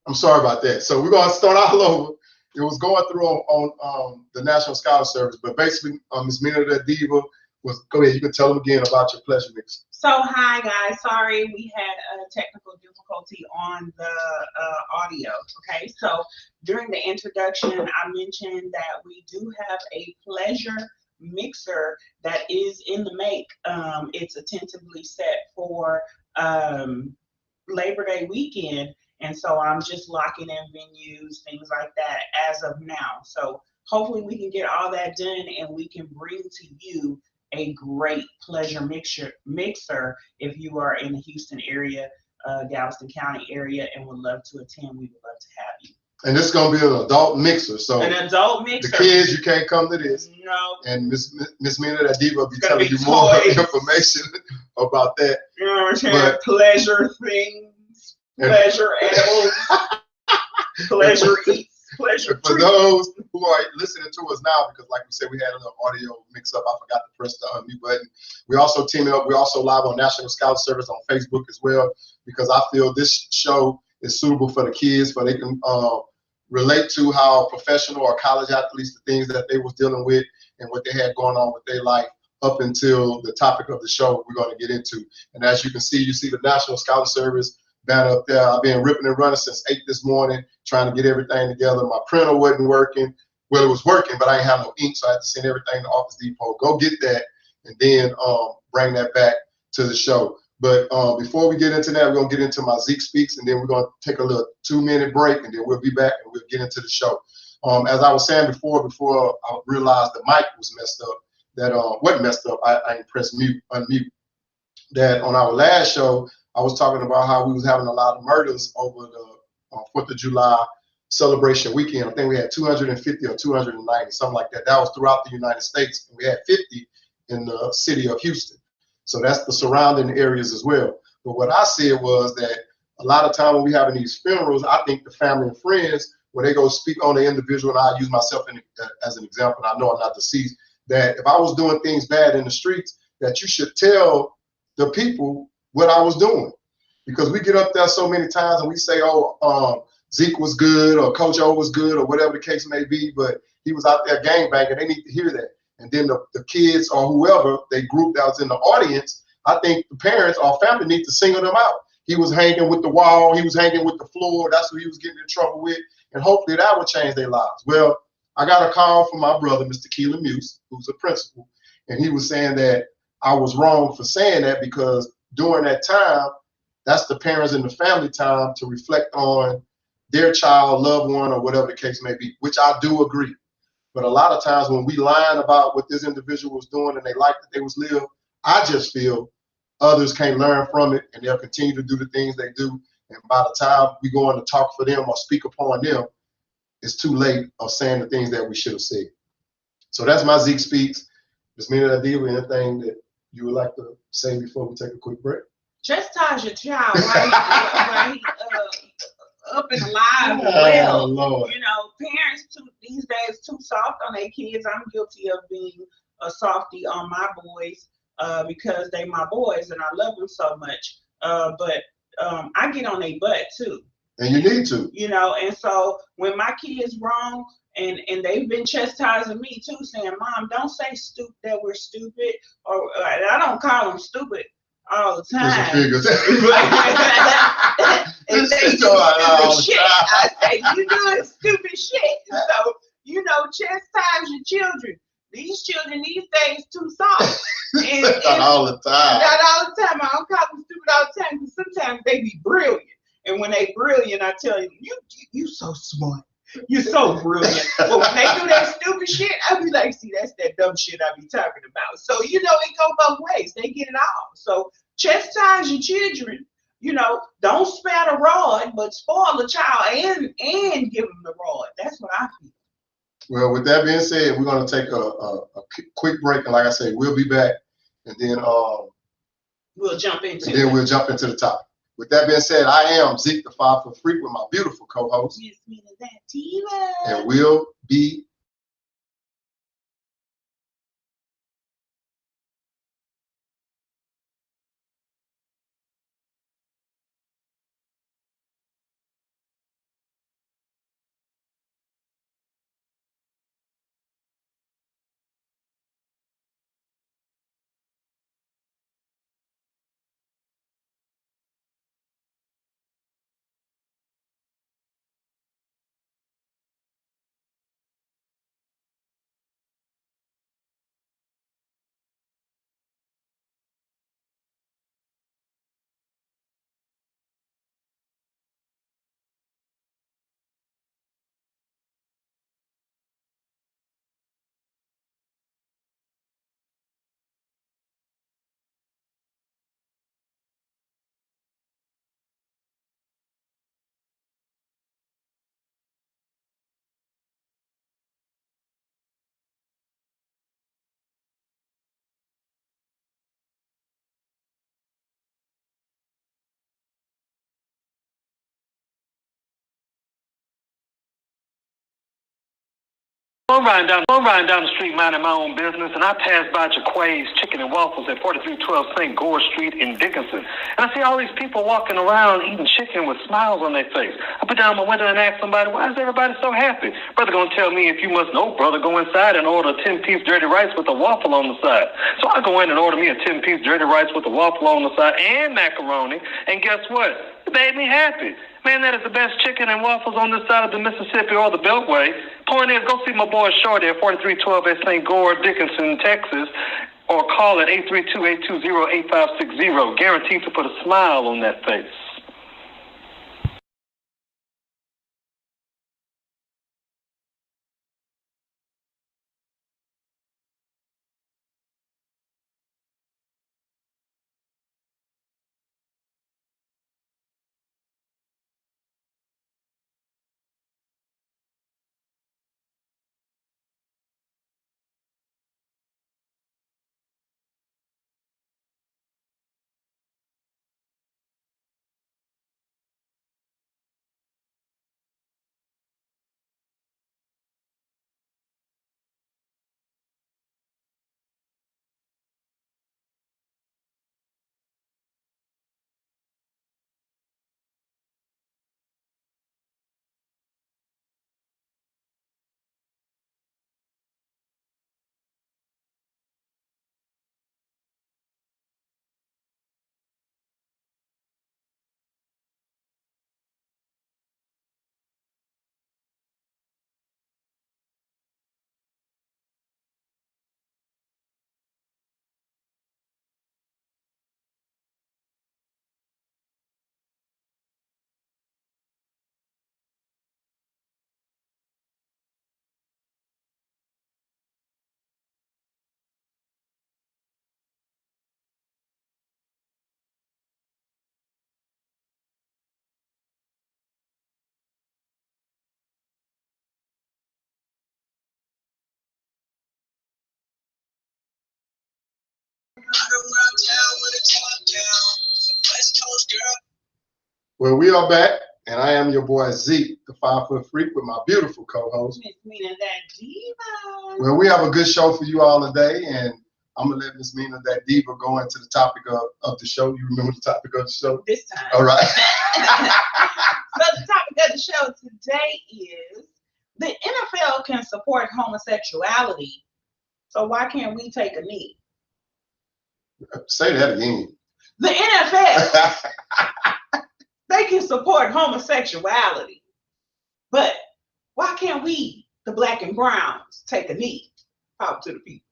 I'm sorry about that. So we're going to start all over. It was going through on the National Scholar Service, but basically, Ms. Mina the Diva was, go ahead, you can tell them again about your pleasure mix. So, hi guys, sorry we had a technical difficulty on the audio, okay? So, during the introduction, I mentioned that we do have a pleasure mixer that is in the make. It's tentatively set for Labor Day weekend, and so I'm just locking in venues, things like that as of now. So hopefully we can get all that done and we can bring to you a great pleasure mixer if you are in the Houston area, Galveston County area, and would love to attend. We would love to have you. And this is going to be an adult mixer. So an adult mixer. The kids, you can't come to this. No. And Miss Mina the Diva will be telling you more information about that. You know what I'm saying? Pleasure things, pleasure animals, pleasure eats. Pleasure. For those who are listening to us now, because like we said, we had a little audio mix up. I forgot to press the unmute button. We also teaming up. We're also live on National Scholar Service on Facebook as well, because I feel this show is suitable for the kids, for they can relate to how professional or college athletes, the things that they was dealing with and what they had going on with their life up until the topic of the show we're going to get into. And as you can see, you see the National Scholar Service banner up there. I've been ripping and running since 8 this morning, trying to get everything together. My printer wasn't working. Well, it was working, but I didn't have no ink, so I had to send everything to Office Depot. Go get that, and then bring that back to the show. But before we get into that, we're going to get into my Zeke Speaks, and then we're going to take a little 2-minute break, and then we'll be back, and we'll get into the show. As I was saying before I realized the mic was messed up, that wasn't messed up, I didn't press unmute, that on our last show, I was talking about how we was having a lot of murders over the 4th of July celebration weekend. I think we had 250 or 290, something like that. That was throughout the United States. And we had 50 in the city of Houston. So that's the surrounding areas as well. But what I said was that a lot of time when we having these funerals, I think the family and friends, where they go speak on the individual, and I use myself as an example, and I know I'm not deceased, that if I was doing things bad in the streets, that you should tell the people what I was doing. Because we get up there so many times and we say, oh, Zeke was good, or Coach O was good, or whatever the case may be, but he was out there gangbanging. They need to hear that. And then the kids or whoever, they group that was in the audience, I think the parents or family need to single them out. He was hanging with the wall. He was hanging with the floor. That's what he was getting in trouble with. And hopefully that would change their lives. Well, I got a call from my brother, Mr. Keelan Muse, who's a principal, and he was saying that I was wrong for saying that, because during that time, that's the parents and the family time to reflect on their child, loved one, or whatever the case may be, which I do agree. But a lot of times when we lying about what this individual was doing and they like that they was live, I just feel others can't learn from it, and they'll continue to do the things they do. And by the time we go on to talk for them or speak upon them, it's too late of saying the things that we should have said. So that's my Zeke Speaks. Ms. Mina Diva, anything that you would like to say before we take a quick break? Chastise your child while he up and alive and well. Lord. You know, parents these days too soft on their kids. I'm guilty of being a softie on my boys because they my boys and I love them so much. But I get on their butt too. And you need to. You know, and so when my kid's wrong, and they've been chastising me too, saying, Mom, don't say that we're stupid, or I don't call them stupid all the time. And they do stupid shit. I say, you doing stupid shit. So, you know, chastise your children. These children these days too soft. And, not all the time. Not all the time. I don't call them stupid all the time, because sometimes they be brilliant. And when they brilliant, I tell you, you so smart. You're so brilliant. But when they do that stupid shit, I be like, see, that's that dumb shit I be talking about. So, you know, it go both ways. They get it all. So chastise your children. You know, don't spare the rod, but spoil the child and give them the rod. That's what I feel. Well, with that being said, we're going to take a quick break. And like I say, we'll be back. And then we'll jump into the topic. With that being said, I am Zeke the 5 Foot Freak with my beautiful co-host. Miss Mina that Diva. And we'll be I'm riding down the street minding my own business, and I pass by Jaquay's Chicken and Waffles at 4312 St. Gore Street in Dickinson. And I see all these people walking around eating chicken with smiles on their face. I put down my window and ask somebody, why is everybody so happy? Brother gonna tell me, if you must know, brother, go inside and order a 10-piece dirty rice with a waffle on the side. So I go in and order me a 10-piece dirty rice with a waffle on the side and macaroni, and guess what? It made me happy. Man, that is the best chicken and waffles on this side of the Mississippi or the Beltway. Point is, go see my boy Shorty at 4312 at St. Gore, Dickinson, Texas, or call at 832-820-8560. Guaranteed to put a smile on that face. Well, we are back, and I am your boy Zeke, the 5-foot freak, with my beautiful co-host. Miss Mina that diva. Well, we have a good show for you all today, and I'm gonna let Miss Mina that diva go into the topic of the show. You remember the topic of the show? This time. All right. So the topic of the show today is the NFL can support homosexuality. So why can't we take a knee? Say that again. The NFL, they can support homosexuality, but why can't we, the black and browns, take a knee? Power to the people.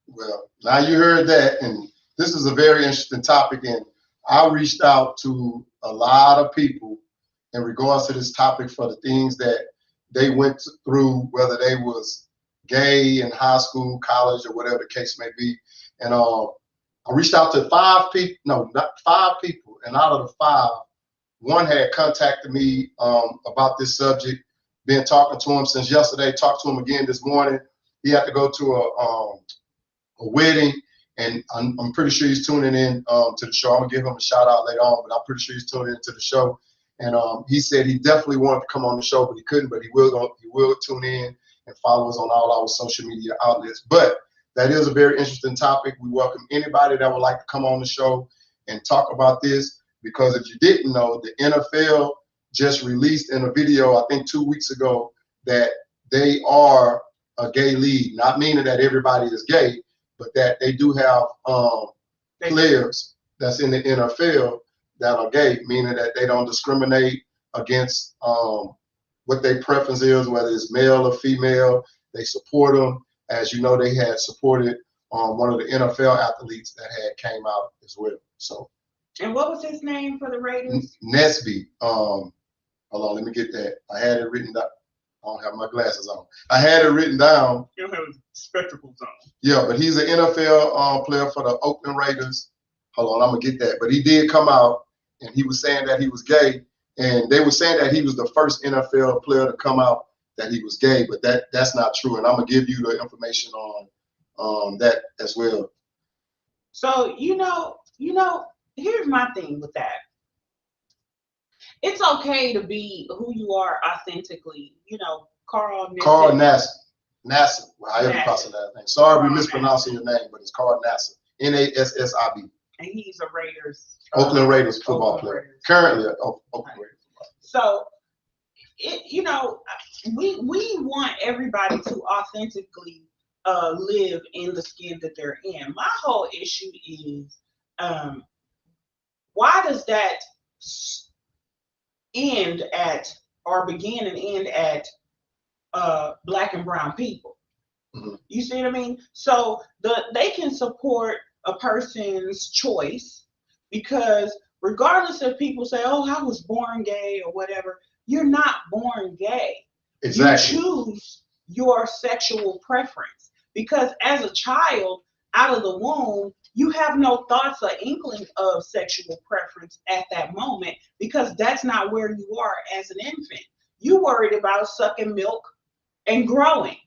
Well, now you heard that, and this is a very interesting topic, and I reached out to a lot of people in regards to this topic for the things that they went through, whether they was gay in high school, college, or whatever the case may be. And I reached out to 5 people, no, not 5 people, and out of the 5, one had contacted me about this subject. Been talking to him since yesterday, talked to him again this morning. He had to go to a wedding, and I'm pretty sure he's tuning in to the show. I'm gonna give him a shout out later on, but I'm pretty sure he's tuning into the show. And he said he definitely wanted to come on the show, but he couldn't. But he will tune in and follow us on all our social media outlets. But that is a very interesting topic. We welcome anybody that would like to come on the show and talk about this, because if you didn't know, the NFL just released in a video, I think 2 weeks ago, that they are a gay league. Not meaning that everybody is gay, but that they do have players that's in the NFL that are gay, meaning that they don't discriminate against what their preference is, whether it's male or female. They support them. As you know, they had supported one of the NFL athletes that had came out as well. So. And what was his name for the Raiders? Nesby. Hold on, let me get that. I had it written down. I don't have my glasses on. I had it written down. You don't have spectacles on. Yeah, but he's an NFL player for the Oakland Raiders. Hold on, I'm gonna get that. But he did come out, and he was saying that he was gay, and they were saying that he was the first NFL player to come out that he was gay, but that's not true. And I'm gonna give you the information on that as well. So you know, here's my thing with that. It's okay to be who you are authentically. You know, Carl Nassib. Nassib, however you pronounce that name. Sorry, we mispronouncing your name, but it's called Nassib. Nassib. And he's a Raiders. Oakland Raiders football player. Currently, Oakland Raiders football. So, we want everybody to authentically live in the skin that they're in. My whole issue is, why does that end at, or begin and end at, Black and brown people? Mm-hmm. You see what I mean? So they can support a person's choice, because regardless if people say, oh, I was born gay or whatever, you're not born gay. Exactly. You choose your sexual preference, because as a child, out of the womb, you have no thoughts or inkling of sexual preference at that moment, because that's not where you are as an infant. You worried about sucking milk and growing,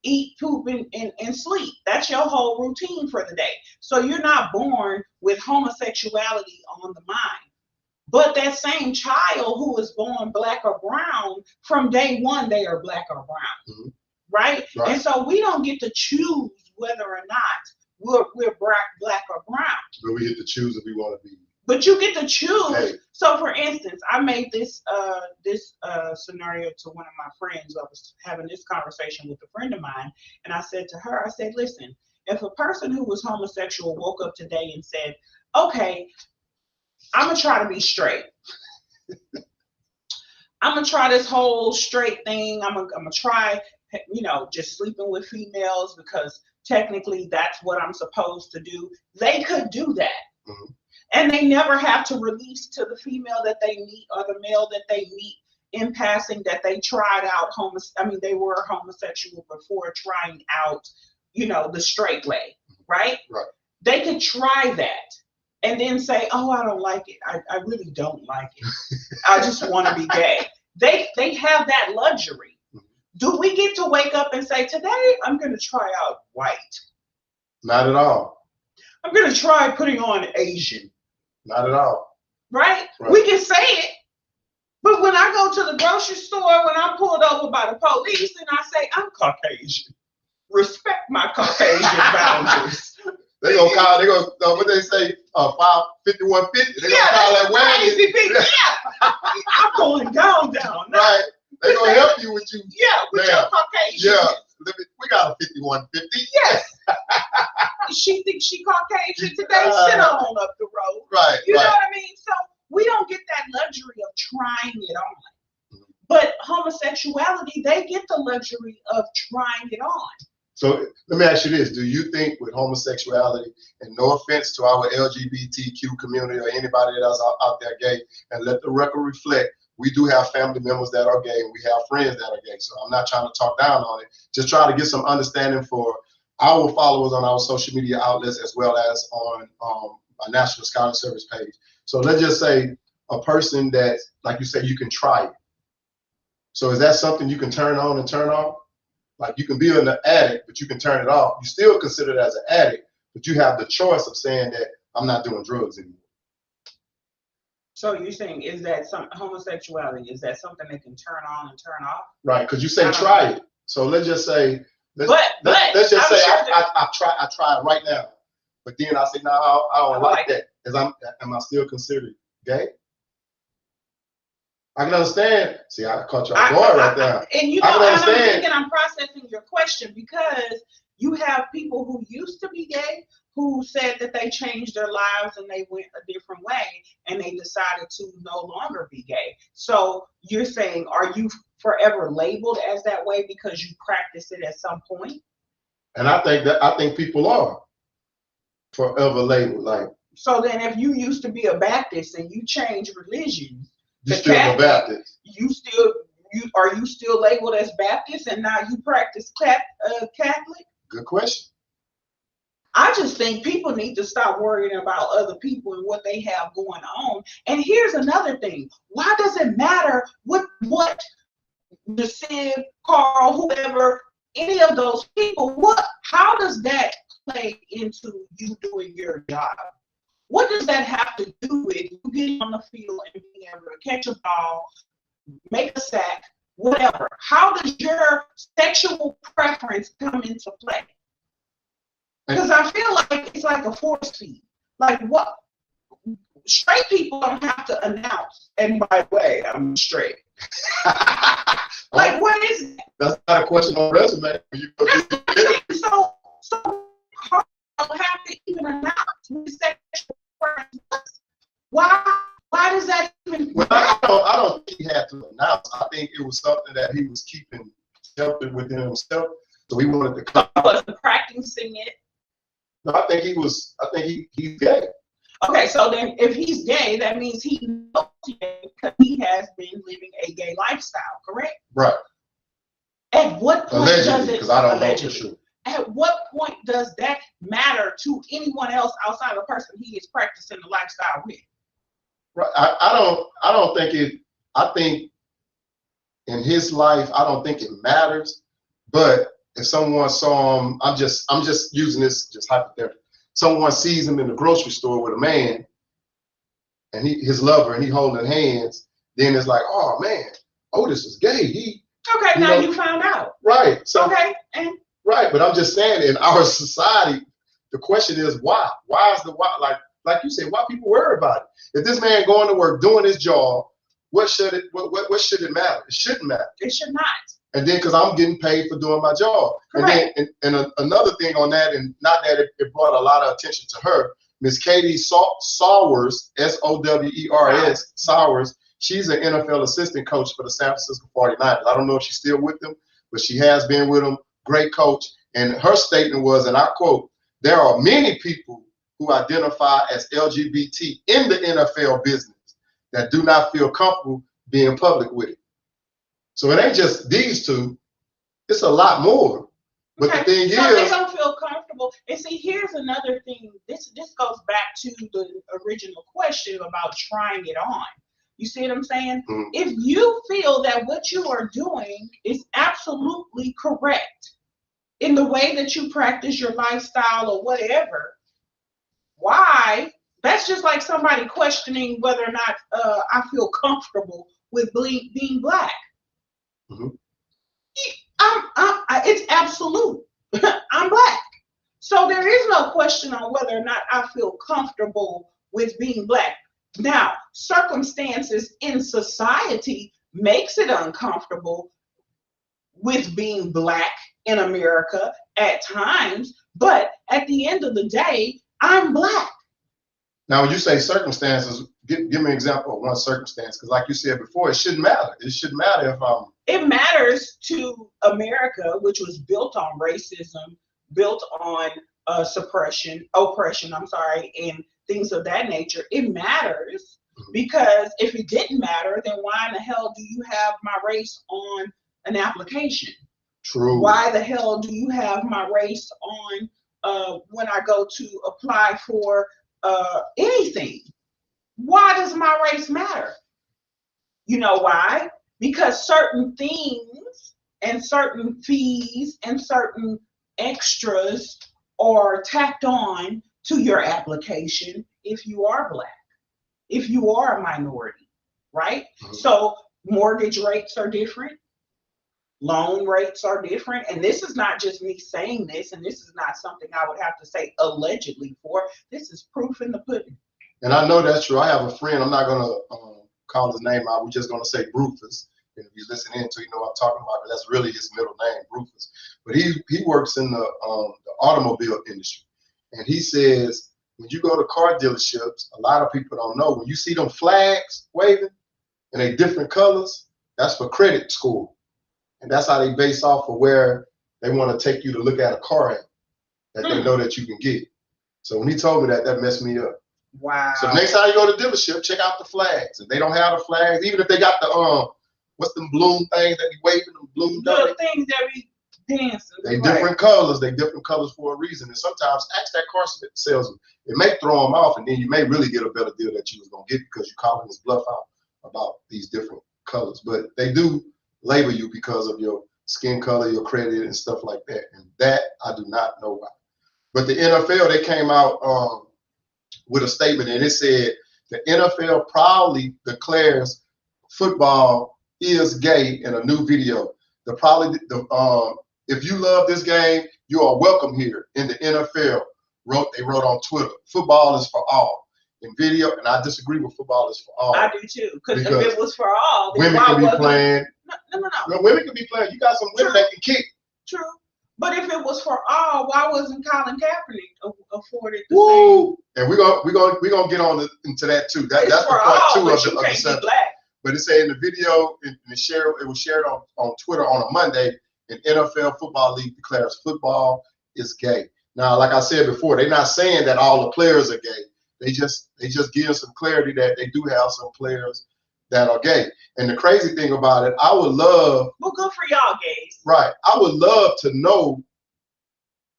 eat, poop, and sleep. That's your whole routine for the day. So you're not born with homosexuality on the mind. But that same child who is born Black or brown, from day one, they are Black or brown, Mm-hmm. right? And so we don't get to choose whether or not we're black or brown. But we get to choose if we want to be. But you get to choose. Hey. So, for instance, I made this scenario to one of my friends. I was having this conversation with a friend of mine, and I said to her, I said, listen, if a person who was homosexual woke up today and said, okay, I'm going to try to be straight. I'm going to try this whole straight thing. I'm going to try, just sleeping with females because technically that's what I'm supposed to do. They could do that. Mm-hmm. And they never have to release to the female that they meet or the male that they meet in passing that they tried out they were homosexual before trying out, the straight way, right? Right. They could try that and then say, oh, I don't like it. I really don't like it. I just want to be gay. They have that luxury. Mm-hmm. Do we get to wake up and say, today I'm going to try out white? Not at all. I'm going to try putting on Asian. Not at all. Right? We can say it. But when I go to the grocery store, when I'm pulled over by the police and I say, I'm Caucasian, respect my Caucasian boundaries. They gonna call, what they say, 5150. They gonna call that wagon. Yeah. I'm going down. Right. They gonna help you with you. Yeah, with your Caucasian. Yeah. We got a 5150. Yes. She thinks she Caucasian today, sit on up the road. Right. You know what I mean? So we don't get that luxury of trying it on. Mm-hmm. But homosexuality, they get the luxury of trying it on. So let me ask you this. Do you think with homosexuality, and no offense to our LGBTQ community or anybody that's out there gay, and let the record reflect, we do have family members that are gay and we have friends that are gay. So I'm not trying to talk down on it. Just try to get some understanding for our followers on our social media outlets as well as on our National Scouting Service page. So let's just say a person that, like you said, you can try it. So is that something you can turn on and turn off? Like you can be an addict, but you can turn it off. You still consider it as an addict, but you have the choice of saying that I'm not doing drugs anymore. So you're saying, is that some homosexuality? Is that something they can turn on and turn off? Right, because you say try it. So let's just say, let's just say I try it right now, but then I say no, I don't like that. Am I still considered gay? I can understand. See, I caught you off guard right there. And I'm processing your question because you have people who used to be gay who said that they changed their lives and they went a different way and they decided to no longer be gay. So you're saying, are you forever labeled as that way because you practice it at some point? And I think people are forever labeled like. So then if you used to be a Baptist and you changed religion, you still a Baptist. Are you still labeled as Baptist and now you practice Catholic? Good question. I just think people need to stop worrying about other people and what they have going on. And here's another thing. Why does it matter what the Sid, Carl, whoever, any of those people, how does that play into you doing your job? What does that have to do with you getting on the field and being able to catch a ball, make a sack, whatever. How does your sexual preference come into play? Because I feel like it's like a force feed. Like what? Straight people don't have to announce, and by the way, I'm straight. Like, what is that? That's not a question on resume. So hard don't have to even announce sexual preference. Why does that even? Well, I don't think he had to announce. I think it was something that he was keeping sheltered within himself. So he wanted to come. He wasn't practicing it. No, I think he's gay. Okay, so then if he's gay, that means he knows because he has been living a gay lifestyle, correct? Right. At what point does it? Because I don't know for sure. At what point does that matter to anyone else outside of the person he is practicing the lifestyle with? Right. I don't think it. I think in his life, I don't think it matters. But if someone saw him, I'm just using this just hypothetically. Someone sees him in the grocery store with a man, and his lover, and he holding hands. Then it's like, oh man, Otis is gay. Okay, now you found out. Right. So, okay. And right, but I'm just saying, in our society, the question is why? Why is the why? Like you said, why people worry about it? If this man going to work doing his job, what should it matter? It shouldn't matter. It should not. And then because I'm getting paid for doing my job. Correct. And then another thing on that, and not that it brought a lot of attention to her, Miss Katie Sawers, Sowers, Sawers, she's an NFL assistant coach for the San Francisco 49ers. I don't know if she's still with them, but she has been with them. Great coach. And her statement was, and I quote, there are many people who identify as LGBT in the NFL business that do not feel comfortable being public with it. So it ain't just these two, it's a lot more. But the thing is, they don't feel comfortable. And see, here's another thing. This goes back to the original question about trying it on. You see what I'm saying? Mm-hmm. If you feel that what you are doing is absolutely correct in the way that you practice your lifestyle or whatever, why? That's just like somebody questioning whether or not I feel comfortable with being black. Mm-hmm. It's absolute. I'm black. So there is no question on whether or not I feel comfortable with being black. Now, circumstances in society makes it uncomfortable with being black in America at times, but at the end of the day, I'm black. Now, when you say circumstances, give me an example of one circumstance, because like you said before, it shouldn't matter. It shouldn't matter if It matters to America, which was built on racism, built on oppression, and things of that nature. It matters because if it didn't matter, then why in the hell do you have my race on an application? True. Why the hell do you have my race on when I go to apply for anything? Why does my race matter? You know why? Because certain things and certain fees and certain extras are tacked on to your application if you are black, if you are a minority, right? Mm-hmm. So mortgage rates are different. Loan rates are different. And this is not just me saying this, and this is not something I would have to say allegedly for. This is proof in the pudding. And I know that's true. I have a friend, I'm not going to call his name out. We're just going to say Rufus. And if you listen in to, you know what I'm talking about, but that's really his middle name, Rufus. But he works in the automobile industry. And he says, when you go to car dealerships, a lot of people don't know, when you see them flags waving and they different colors, that's for credit score. And that's how they base off of where they want to take you to look at a car at, that they know that you can get. So when he told me that, that messed me up. Wow. So next time you go to dealership, check out the flags. If they don't have the flags, even if they got the what's them bloom things that be waving, them bloom little things that be dancing. They different colors. They different colors for a reason. And sometimes ask that car salesman. It may throw them off, and then you may really get a better deal that you was gonna get because you calling his bluff out about these different colors. But they do label you because of your skin color, your credit, and stuff like that. And that I do not know why. But the NFL, they came out with a statement, and it said the NFL proudly declares football Is Gay in a new video. If you love this game, you are welcome here in the NFL. They wrote on Twitter, football is for all. In video, and I disagree with football is for all. I do too, because if it was for all, then women can be playing. No, women can be playing. You got some women that can kick. True. But if it was for all, why wasn't Colin Kaepernick afforded the same? And we're gonna get on into that too. That's the part all, two of the subject. But it said in the video, it was shared on Twitter on a Monday. An NFL football league declares football is gay. Now, like I said before, they're not saying that all the players are gay. They just give some clarity that they do have some players that are gay. And the crazy thing about it, I would love. Well, good for y'all, gays. Right. I would love to know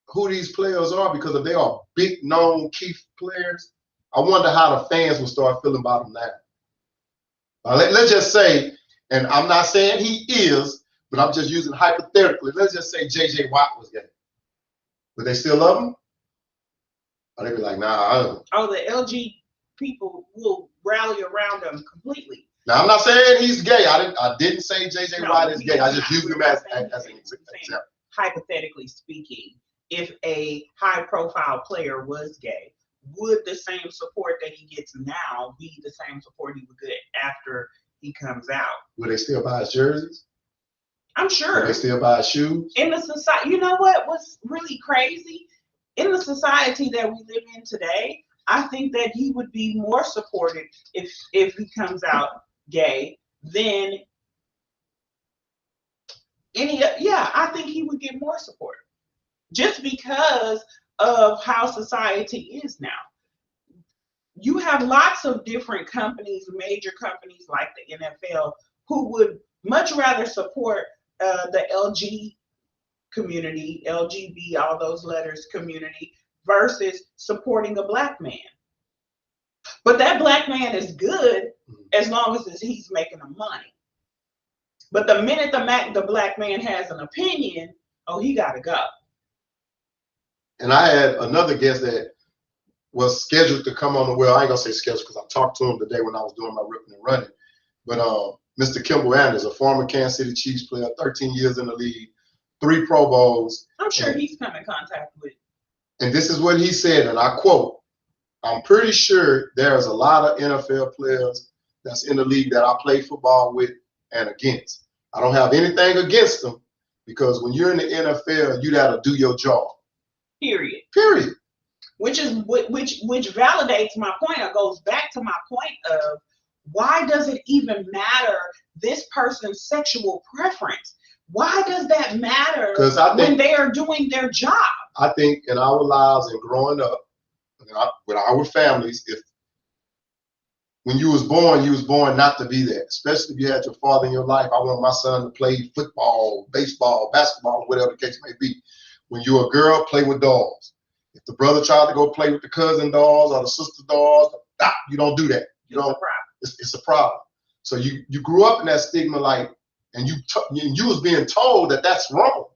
who these players are, because if they are big known key players, I wonder how the fans will start feeling about them now. Let's just say, and I'm not saying he is, but I'm just using hypothetically. Let's just say J.J. Watt was gay. Would they still love him? Or they'd be like, nah, I don't. Oh, the LG people will rally around him completely. Now, I'm not saying he's gay. I didn't say J.J. Watt is gay. I just used him as an example. Hypothetically speaking, if a high-profile player was gay, would the same support that he gets now be the same support he would get after he comes out? Would they still buy his jerseys? I'm sure. Would they still buy his shoes? In the society, you know what's really crazy? In the society that we live in today, I think that he would be more supported if he comes out gay than I think he would get more support just because of how society is now. You have lots of different companies, major companies like the NFL, who would much rather support the LG community, LGB, all those letters community, versus supporting a black man. But that black man is good as long as he's making the money. But the minute the black man has an opinion, he got to go. And I had another guest that was scheduled to come on the well. I ain't gonna say scheduled because I talked to him today when I was doing my ripping and running. But Mr. Kimball Anders, a former Kansas City Chiefs player, 13 years in the league, 3 Pro Bowls. I'm sure he's come in contact with. And this is what he said, and I quote, "I'm pretty sure there's a lot of NFL players that's in the league that I play football with and against. I don't have anything against them, because when you're in the NFL, you got to do your job. Period. Period." Which validates my point, or goes back to my point of, why does it even matter this person's sexual preference? Why does that matter when they are doing their job? I think in our lives and growing up with our families, when you was born not to be there, especially if you had your father in your life. I want my son to play football, baseball, basketball, whatever the case may be. When you're a girl, play with dolls. If the brother tried to go play with the cousin dolls or the sister dolls, you don't do that. It's a problem. So you grew up in that stigma, like, and you was being told that that's wrong,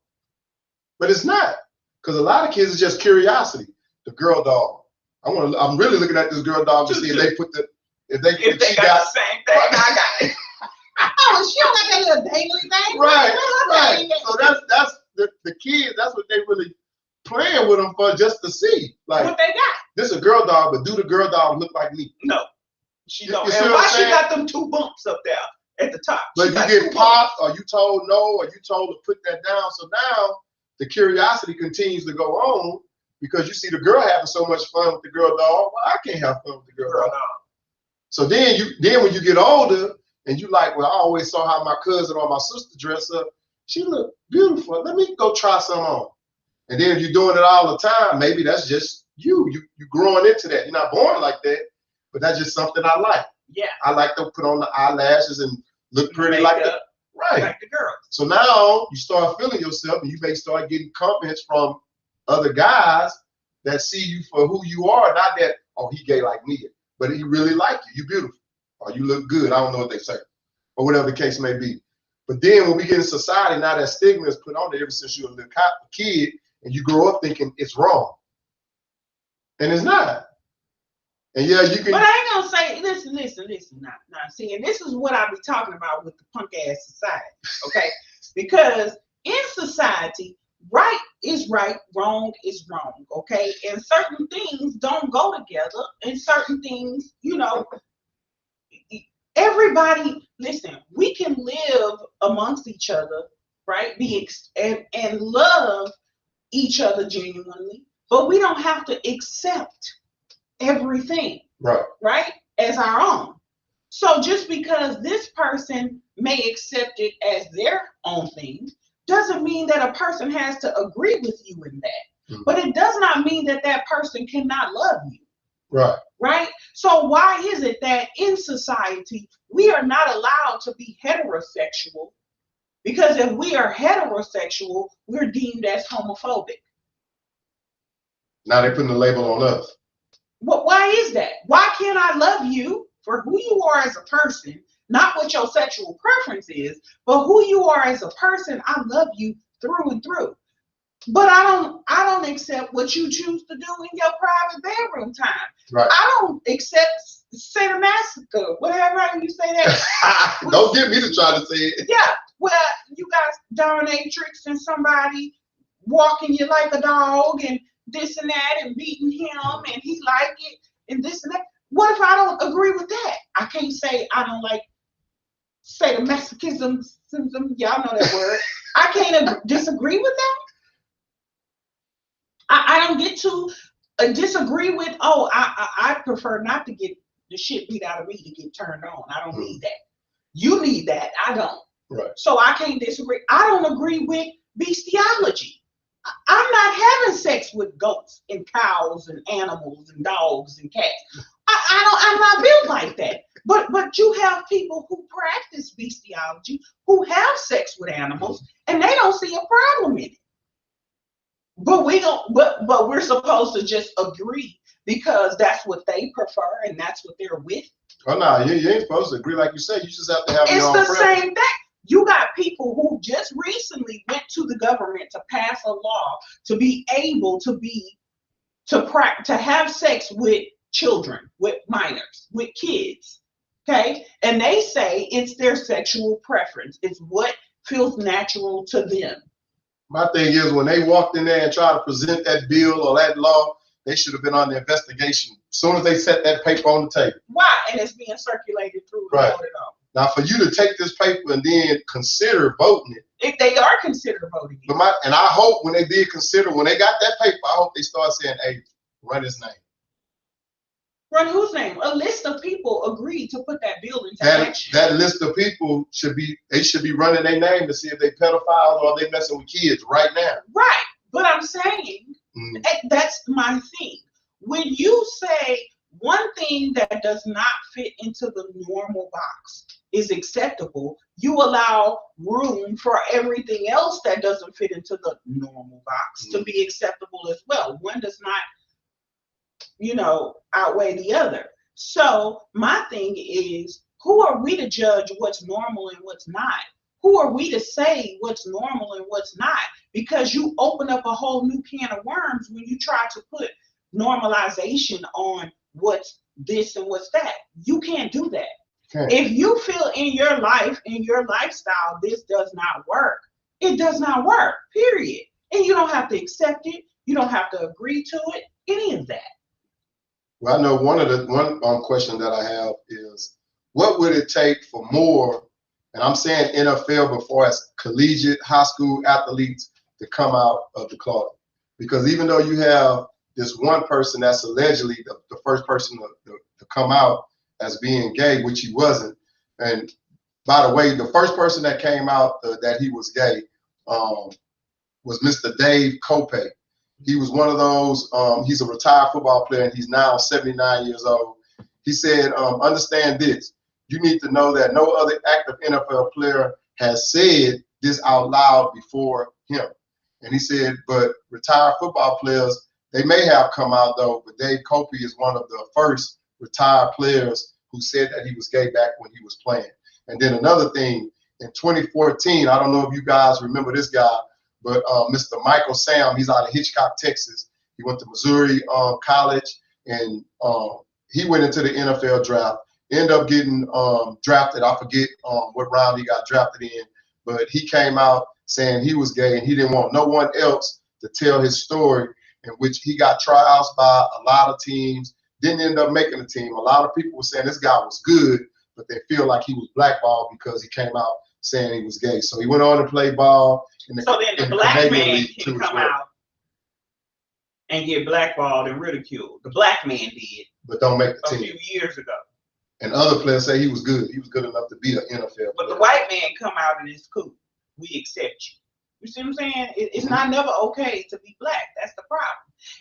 but it's not, because a lot of kids is just curiosity. The girl doll. I'm really looking at this girl doll to see if they put if they got the same thing. I got it. Oh, she don't got that little dangly thing. Right. So that's the kids. That's what they really playing with them for, just to see, like, what they got. This is a girl dog, but do the girl dog look like me? No, she don't. And why she got them 2 bumps up there at the top? But you get popped, or you told no, or you told to put that down. So now the curiosity continues to go on, because you see the girl having so much fun with the girl dog. Well, I can't have fun with the girl dog. So then when you get older and you like, well, I always saw how my cousin or my sister dress up. She looked beautiful. Let me go try some on. And then if you're doing it all the time, maybe that's just you growing into that. You're not born like that, but that's just something I like. Yeah. I like to put on the eyelashes and look pretty like the girl. So now you start feeling yourself, and you may start getting comments from other guys that see you for who you are, not that, oh, he gay like me, but he really like you. You beautiful, or you look good. I don't know what they say, or whatever the case may be. But then when we get in society, now that stigma is put on it ever since you were a kid, and you grow up thinking it's wrong, and it's not. And yeah, you can. But I ain't gonna say, listen. Now, see, and this is what I be talking about with the punk ass society, okay? Because in society, right is right, wrong is wrong, okay? And certain things don't go together, and certain things, you know, everybody, listen, we can live amongst each other, right? And love each other genuinely, but we don't have to accept everything, right, as our own. So just because this person may accept it as their own thing doesn't mean that a person has to agree with you in that. But it does not mean that that person cannot love you. Right? So why is it that in society we are not allowed to be heterosexual? Because if we are heterosexual, we're deemed as homophobic. Now they're putting the label on us. But why is that? Why can't I love you for who you are as a person, not what your sexual preference is, but who you are as a person? I love you through and through. But I don't accept what you choose to do in your private bedroom time. I don't accept sadomasochism, whatever you say that. Don't get me to try to say it. Yeah, well, you got dominatrix and somebody walking you like a dog and this and that and beating him and he like it and this and that. What if I don't agree with that? I can't say I don't like sadomasochism. Y'all know that word. I can't disagree with that. I don't get to disagree with, I prefer not to get the shit beat out of me to get turned on. I don't need that. You need that. I don't. So I can't disagree. I don't agree with bestiality. I'm not having sex with goats and cows and animals and dogs and cats. I'm not built like that. But you have people who practice bestiality, who have sex with animals, and they don't see a problem in it. But we don't. But we're supposed to just agree because that's what they prefer and that's what they're with. Oh no, you ain't supposed to agree like you say. You just have to have your own preference. It's the same thing. You got people who just recently went to the government to pass a law to be able to have sex with children, with minors, with kids. Okay, and they say it's their sexual preference. It's what feels natural to them. My thing is, when they walked in there and tried to present that bill or that law, they should have been on the investigation as soon as they set that paper on the table. Why? And it's being circulated through and voted on. Now, for you to take this paper and then consider voting it. If they are considered voting it. And I hope when they did consider, when they got that paper, I hope they start saying, hey, run his name. Run whose name? A list of people agreed to put that bill into action. That list of people should be running their name to see if they pedophiles or they messing with kids right now. Right. But I'm saying, that's my thing. When you say one thing that does not fit into the normal box is acceptable, you allow room for everything else that doesn't fit into the normal box to be acceptable as well. One does not, outweigh the other. So my thing is, who are we to judge what's normal and what's not? Who are we to say what's normal and what's not? Because you open up a whole new can of worms when you try to put normalization on what's this and what's that. You can't do that. Okay. If you feel in your life, in your lifestyle, this does not work, it does not work, period. And you don't have to accept it. You don't have to agree to it, any of that. Well, I know one question that I have is, what would it take for more, and I'm saying NFL before as collegiate, high school athletes to come out of the closet? Because even though you have this one person that's allegedly the first person to come out as being gay, which he wasn't. And by the way, the first person that came out that he was gay was Mr. Dave Kopay. He was one of those, he's a retired football player and he's now 79 years old. He said, understand this, you need to know that no other active NFL player has said this out loud before him. And he said, but retired football players, they may have come out though, but Dave Kopay is one of the first retired players who said that he was gay back when he was playing. And then another thing, in 2014, I don't know if you guys remember this guy, but Mr. Michael Sam, he's out of Hitchcock, Texas. He went to Missouri College, and he went into the NFL draft, ended up getting drafted. I forget what round he got drafted in, but he came out saying he was gay and he didn't want no one else to tell his story, in which he got tryouts by a lot of teams, didn't end up making the team. A lot of people were saying this guy was good, but they feel like he was blackballed because he came out saying he was gay. So he went on to play ball. So then the black man can come out and get blackballed and ridiculed. The black man did. But don't make the team. A few years ago. And other players say he was good. He was good enough to be an NFL player. But the white man come out and it's cool. We accept you. You see what I'm saying? It's not never okay to be black. That's the problem.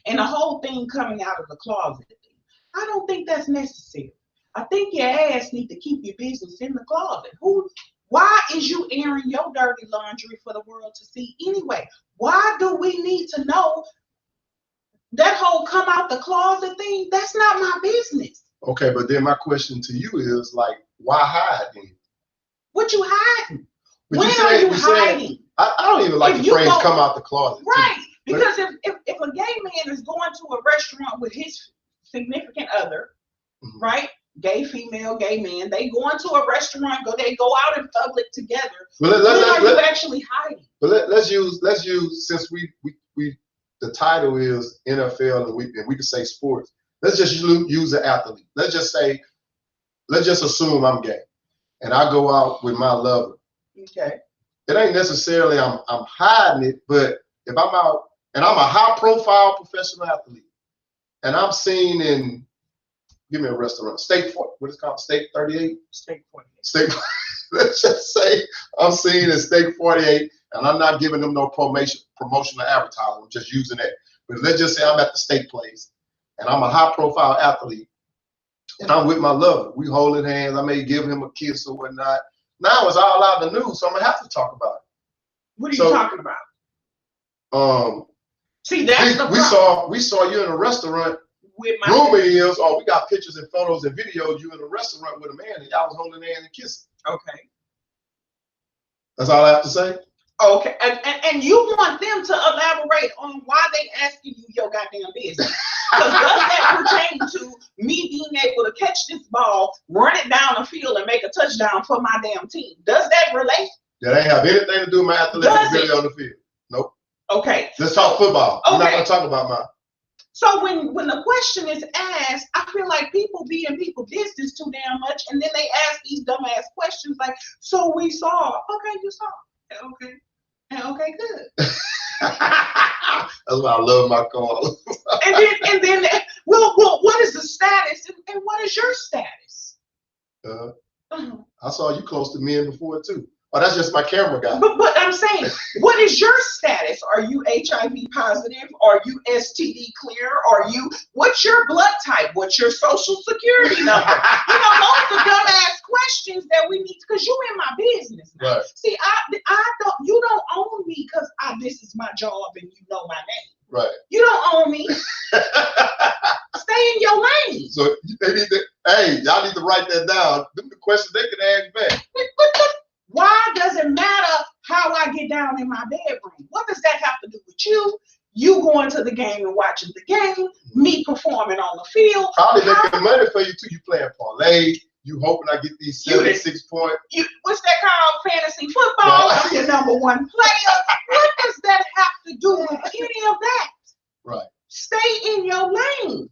And the whole thing coming out of the closet thing, I don't think that's necessary. I think your ass need to keep your business in the closet. Why is you airing your dirty laundry for the world to see anyway? Why do we need to know that whole come out the closet thing? That's not my business. Okay, but then my question to you is like, why hide then? What you hiding? But when are you hiding? I don't even like the phrase come out the closet. Right. Too. Because if a gay man is going to a restaurant with his significant other, right? Gay female, gay man, they go into a restaurant, they go out in public together. Well, you actually hiding? But let's use since we the title is NFL and we can say sports. Let's just use an athlete. Let's just assume I'm gay and I go out with my lover. Okay. It ain't necessarily I'm hiding it, but if I'm out and I'm a high profile professional athlete and I'm seen in, give me a restaurant, what is it called? Steak 38? Steak 48. Steak, let's just say I'm seen in Steak 48 and I'm not giving them no promotional advertising. I'm just using that. But let's just say I'm at the steak place and I'm a high profile athlete and I'm with my lover. We holding hands. I may give him a kiss or whatnot. Now it's all out in the news, so I'm gonna have to talk about it. What are you talking about? See, that's the problem. We saw you in a restaurant. With my rumor is, we got pictures and photos and videos you in a restaurant with a man and y'all was holding hands and kissing. Okay. That's all I have to say. Okay, and you want them to elaborate on why they asking you your goddamn business? Because does that pertain to me being able to catch this ball, run it down the field, and make a touchdown for my damn team? Does that relate? That ain't have anything to do with my athletic ability on the field. Nope. Okay. Let's talk football. Okay. I'm not gonna talk about mine. So when the question is asked, I feel like people be in people's business too damn much, and then they ask these dumbass questions like, "So we saw." Okay, you saw. Okay. Okay, good. That's why I love my calls. and then, well, what is the status and what is your status? I saw you close to men before too. Oh, that's just my camera guy. But I'm saying, what is your status? Are you HIV positive? Are you STD clear? What's your blood type? What's your social security number? Those are dumbass questions that we need, because you in my business now. Right. See, you don't own me because this is my job and you know my name. Right. You don't own me. Stay in your lane. So they need to, y'all need to write that down. Them the questions they can ask back. Why does it matter how I get down in my bedroom? What does that have to do with you? You going to the game and watching the game, me performing on the field. Probably making money for you too. You playing parlay. You hoping I get these 76 points. What's that called? Fantasy football. Right. I'm your number one player. What does that have to do with any of that? Right. Stay in your lane.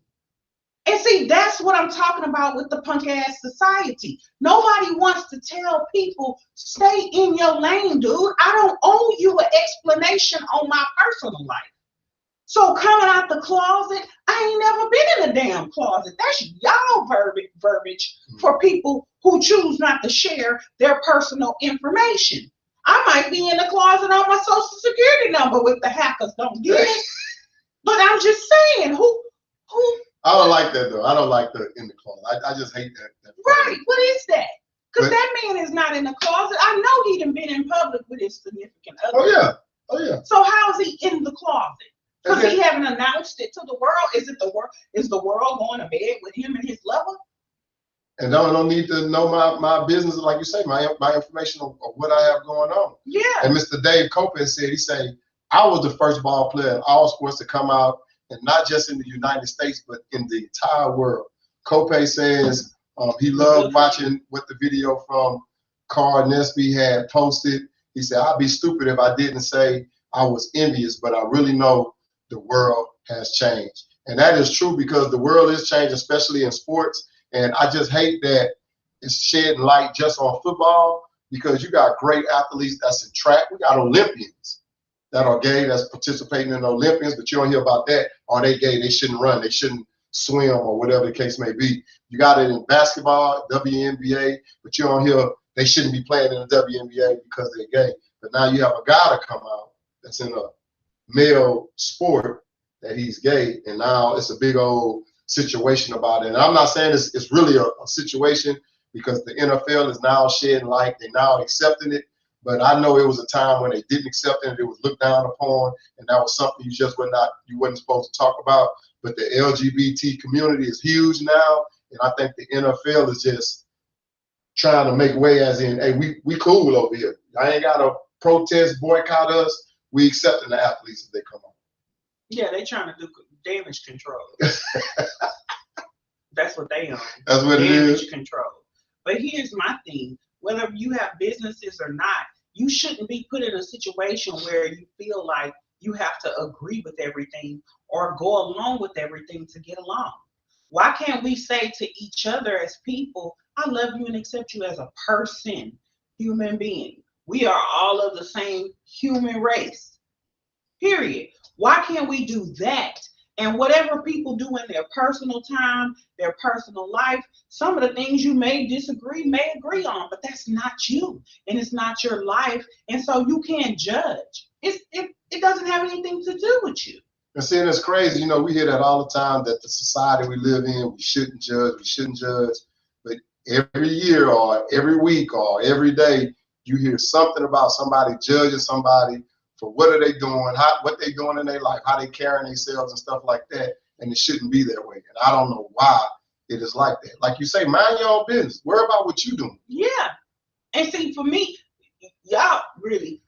And see, that's what I'm talking about with the punk ass society. Nobody wants to tell people, stay in your lane, dude. I don't owe you an explanation on my personal life. So coming out the closet, I ain't never been in a damn closet. That's y'all verbiage for people who choose not to share their personal information. I might be in the closet on my social security number with the hackers don't get it. But I'm just saying, who I don't like that though. I don't like the in the closet. I just hate that. Right. What is that? Because that man is not in the closet. I know he done been in public with his significant other. Oh yeah. So how is he in the closet? Because he haven't announced it to the world. Is the world going to bed with him and his lover? And I don't need to know my business, like you say, my information of what I have going on. Yeah. And Mr. Dave Copen said, I was the first ball player in all sports to come out, and not just in the United States, but in the entire world, Cope says he loved watching what the video from Carl Nesby had posted. He said, I'd be stupid if I didn't say I was envious, but I really know the world has changed. And that is true because the world is changing, especially in sports. And I just hate that it's shedding light just on football because you got great athletes that's in track. We got Olympians that are gay that's participating in the Olympics, but you don't hear about that. Are they gay? They shouldn't run. They shouldn't swim or whatever the case may be. You got it in basketball, WNBA, but you don't hear they shouldn't be playing in the WNBA because they're gay. But now you have a guy to come out that's in a male sport that he's gay, and now it's a big old situation about it. And I'm not saying it's really a situation because the NFL is now shedding light. They're now accepting it. But I know it was a time when they didn't accept it. It was looked down upon, and that was something you wasn't supposed to talk about. But the LGBT community is huge now, and I think the NFL is just trying to make way, as in, hey, we cool over here. I ain't got to protest, boycott us. We accepting the athletes if they come on. Yeah, they trying to do damage control. That's what they are. That's what it is. Damage control. But here's my thing. Whether you have businesses or not, you shouldn't be put in a situation where you feel like you have to agree with everything or go along with everything to get along. Why can't we say to each other as people, I love you and accept you as a person, human being. We are all of the same human race, period. Why can't we do that? And whatever people do in their personal time, their personal life, some of the things you may agree on, but that's not you, and it's not your life, and so you can't judge. It doesn't have anything to do with you. And seeing it's crazy, you know, we hear that all the time, that the society we live in, we shouldn't judge. But every year or every week or every day, you hear something about somebody judging somebody for what are they doing, what they doing in their life, how they carrying themselves and stuff like that. And it shouldn't be that way. And I don't know why it is like that. Like you say, mind your own business. Worry about what you're doing. Yeah. And see, for me, y'all really,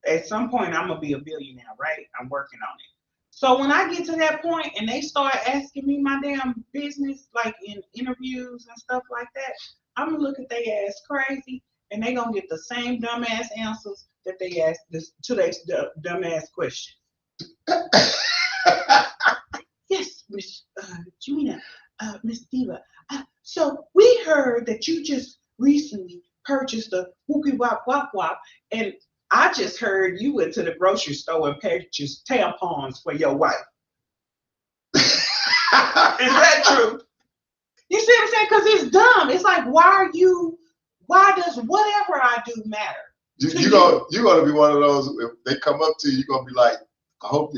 at some point, I'm going to be a billionaire, right? I'm working on it. So when I get to that point and they start asking me my damn business, like in interviews and stuff like that, I'm going to look at their ass crazy, and they going to get the same dumbass answers that they asked to their dumbass question. Yes, Miss Gina, Miss Diva. So we heard that you just recently purchased a whoopie wop wop wop, and I just heard you went to the grocery store and purchased tampons for your wife. Is that true? You see what I'm saying? Because it's dumb. It's like, why does whatever I do matter? You're gonna be one of those, if they come up to you, you're gonna be like, I hope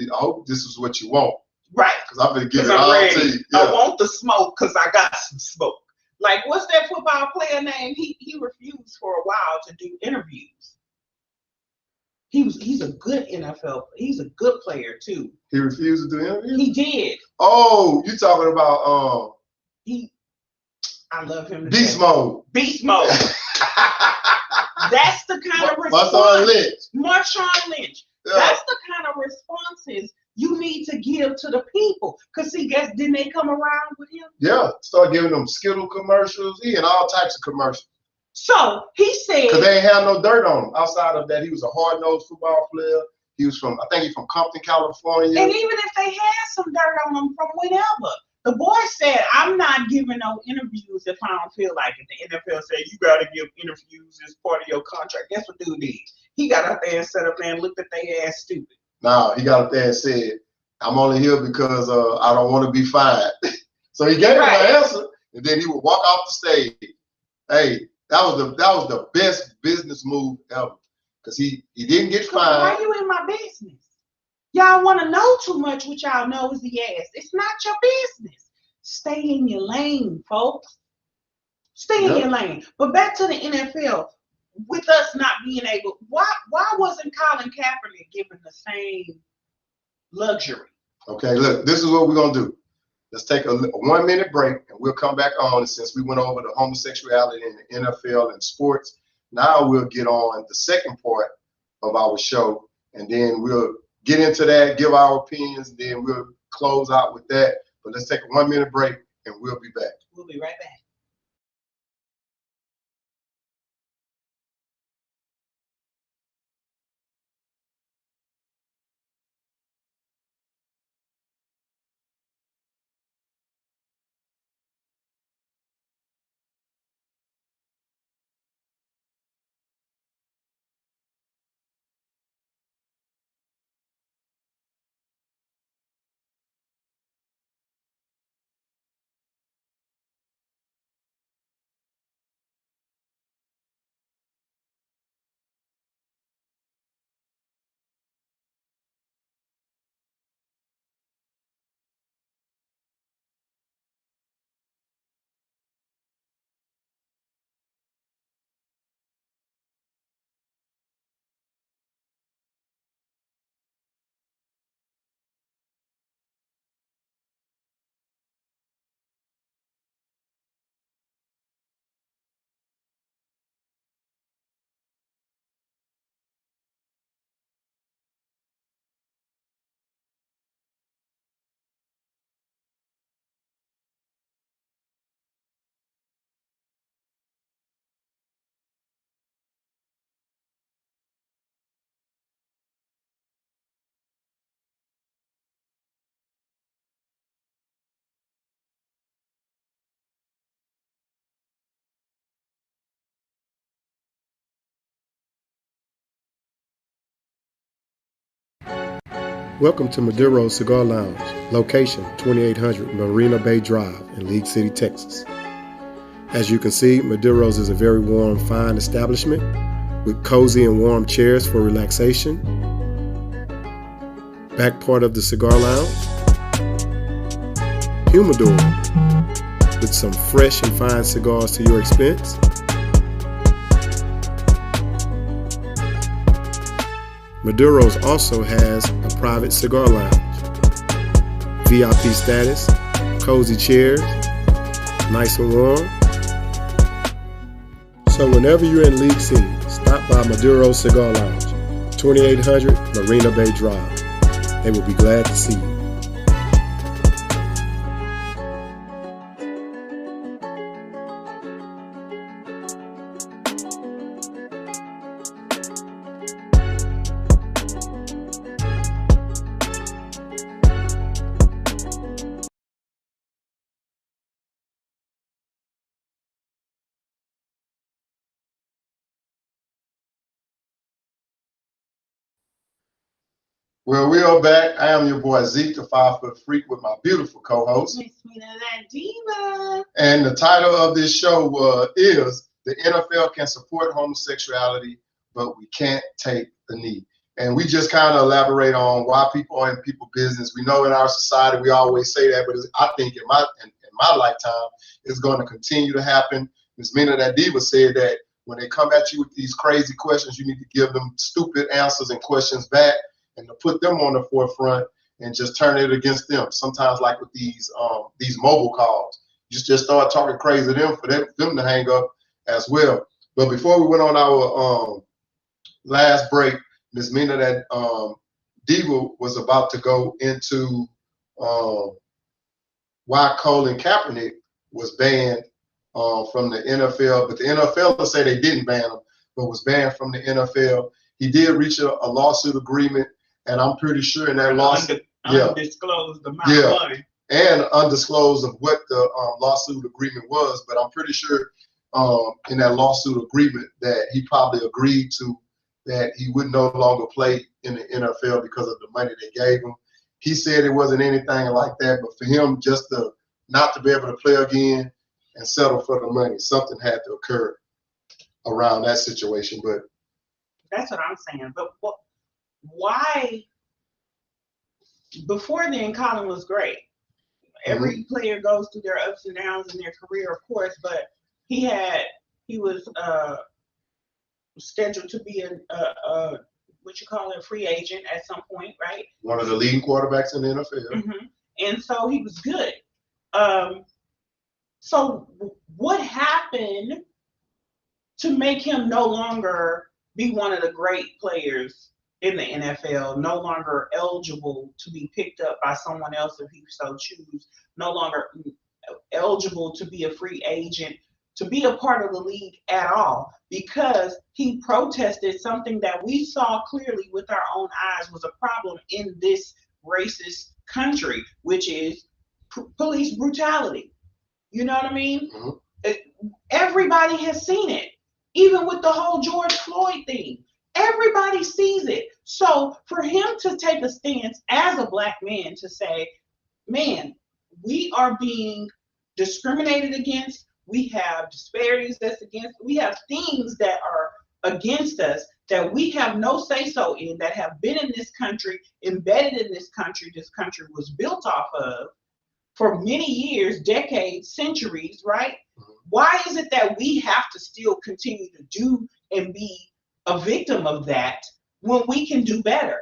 this is what you want. Right. Because I'm gonna give it all to you. Yeah. I want the smoke because I got some smoke. Like, what's that football player name? He refused for a while to do interviews. He's a good NFL. He's a good player too. He refused to do interviews? He did. Oh, you talking about I love him. Beast Mode. Beast Mode. That's the kind of response. Marshawn Lynch. Yeah. That's the kind of responses you need to give to the people. Because see, didn't they come around with him? Yeah, start giving them Skittle commercials. He and all types of commercials. So he said, because they ain't have no dirt on him. Outside of that, he was a hard-nosed football player. He was I think he's from Compton, California. And even if they had some dirt on him from whenever, the boy said, I'm not giving no interviews if I don't feel like it. The NFL said, you got to give interviews as part of your contract. Guess what dude did? He got up there and sat up there and looked at their ass stupid. No, he got up there and said, I'm only here because I don't want to be fired. So he gave him an answer, and then he would walk off the stage. Hey, that was the best business move ever, because he didn't get fined. Why you in my business? Y'all want to know too much, what y'all know is the ass. It's not your business. Stay in your lane, folks. Stay in your lane. But back to the NFL, with us not being able, why wasn't Colin Kaepernick given the same luxury? Okay, look, this is what we're going to do. Let's take a 1-minute break, and we'll come back on. Since we went over the homosexuality in the NFL and sports, now we'll get on the second part of our show, and then we'll get into that, give our opinions, and then we'll close out with that. But let's take a 1-minute break, and we'll be back. We'll be right back. Welcome to Maduro's Cigar Lounge, location 2800 Marina Bay Drive in League City, Texas. As you can see, Maduro's is a very warm, fine establishment with cozy and warm chairs for relaxation. Back part of the cigar lounge, humidor with some fresh and fine cigars to your expense. Maduro's also has a private cigar lounge, VIP status, cozy chairs, nice and warm. So whenever you're in League City, stop by Maduro's Cigar Lounge, 2800 Marina Bay Drive. They will be glad to see you. Well, we are back. I am your boy Zeke, the 5-foot freak, with my beautiful co-host. Miss Mina that diva. And the title of this show is "The NFL Can Support Homosexuality, but We Can't Take the Knee." And we just kind of elaborate on why people are in people's business. We know in our society we always say that, but I think in my lifetime it's going to continue to happen. Miss Mina that diva said that when they come at you with these crazy questions, you need to give them stupid answers and questions back, and to put them on the forefront and just turn it against them. Sometimes, like with these mobile calls, you just start talking crazy to them for them to hang up as well. But before we went on our last break, Ms. Mina, that diva was about to go into why Colin Kaepernick was banned from the NFL, but the NFL will say they didn't ban him, but was banned from the NFL. He did reach a lawsuit agreement, and I'm pretty sure in that lawsuit, undisclosed amount of money, and undisclosed of what the lawsuit agreement was, but I'm pretty sure in that lawsuit agreement that he probably agreed to that he would no longer play in the NFL because of the money they gave him. He said it wasn't anything like that, but for him just not to be able to play again and settle for the money, something had to occur around that situation. But that's what I'm saying. But why? Before then, Colin was great. Every player goes through their ups and downs in their career, of course, but he was scheduled to be a free agent at some point, right? One of the leading quarterbacks in the NFL. Mm-hmm. And so he was good. So what happened to make him no longer be one of the great players in the NFL, no longer eligible to be picked up by someone else if he so choose, no longer eligible to be a free agent, to be a part of the league at all, because he protested something that we saw clearly with our own eyes was a problem in this racist country, which is police brutality. You know what I mean? Everybody has seen it, even with the whole George Floyd thing. Everybody sees it. So for him to take a stance as a black man to say, man, we are being discriminated against, we have disparities that's against, we have things that are against us that we have no say-so in, that have been in this country, embedded in this country was built off of for many years, decades, centuries, right? Why is it that we have to still continue to do and be a victim of that when we can do better?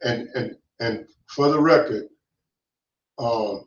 And for the record,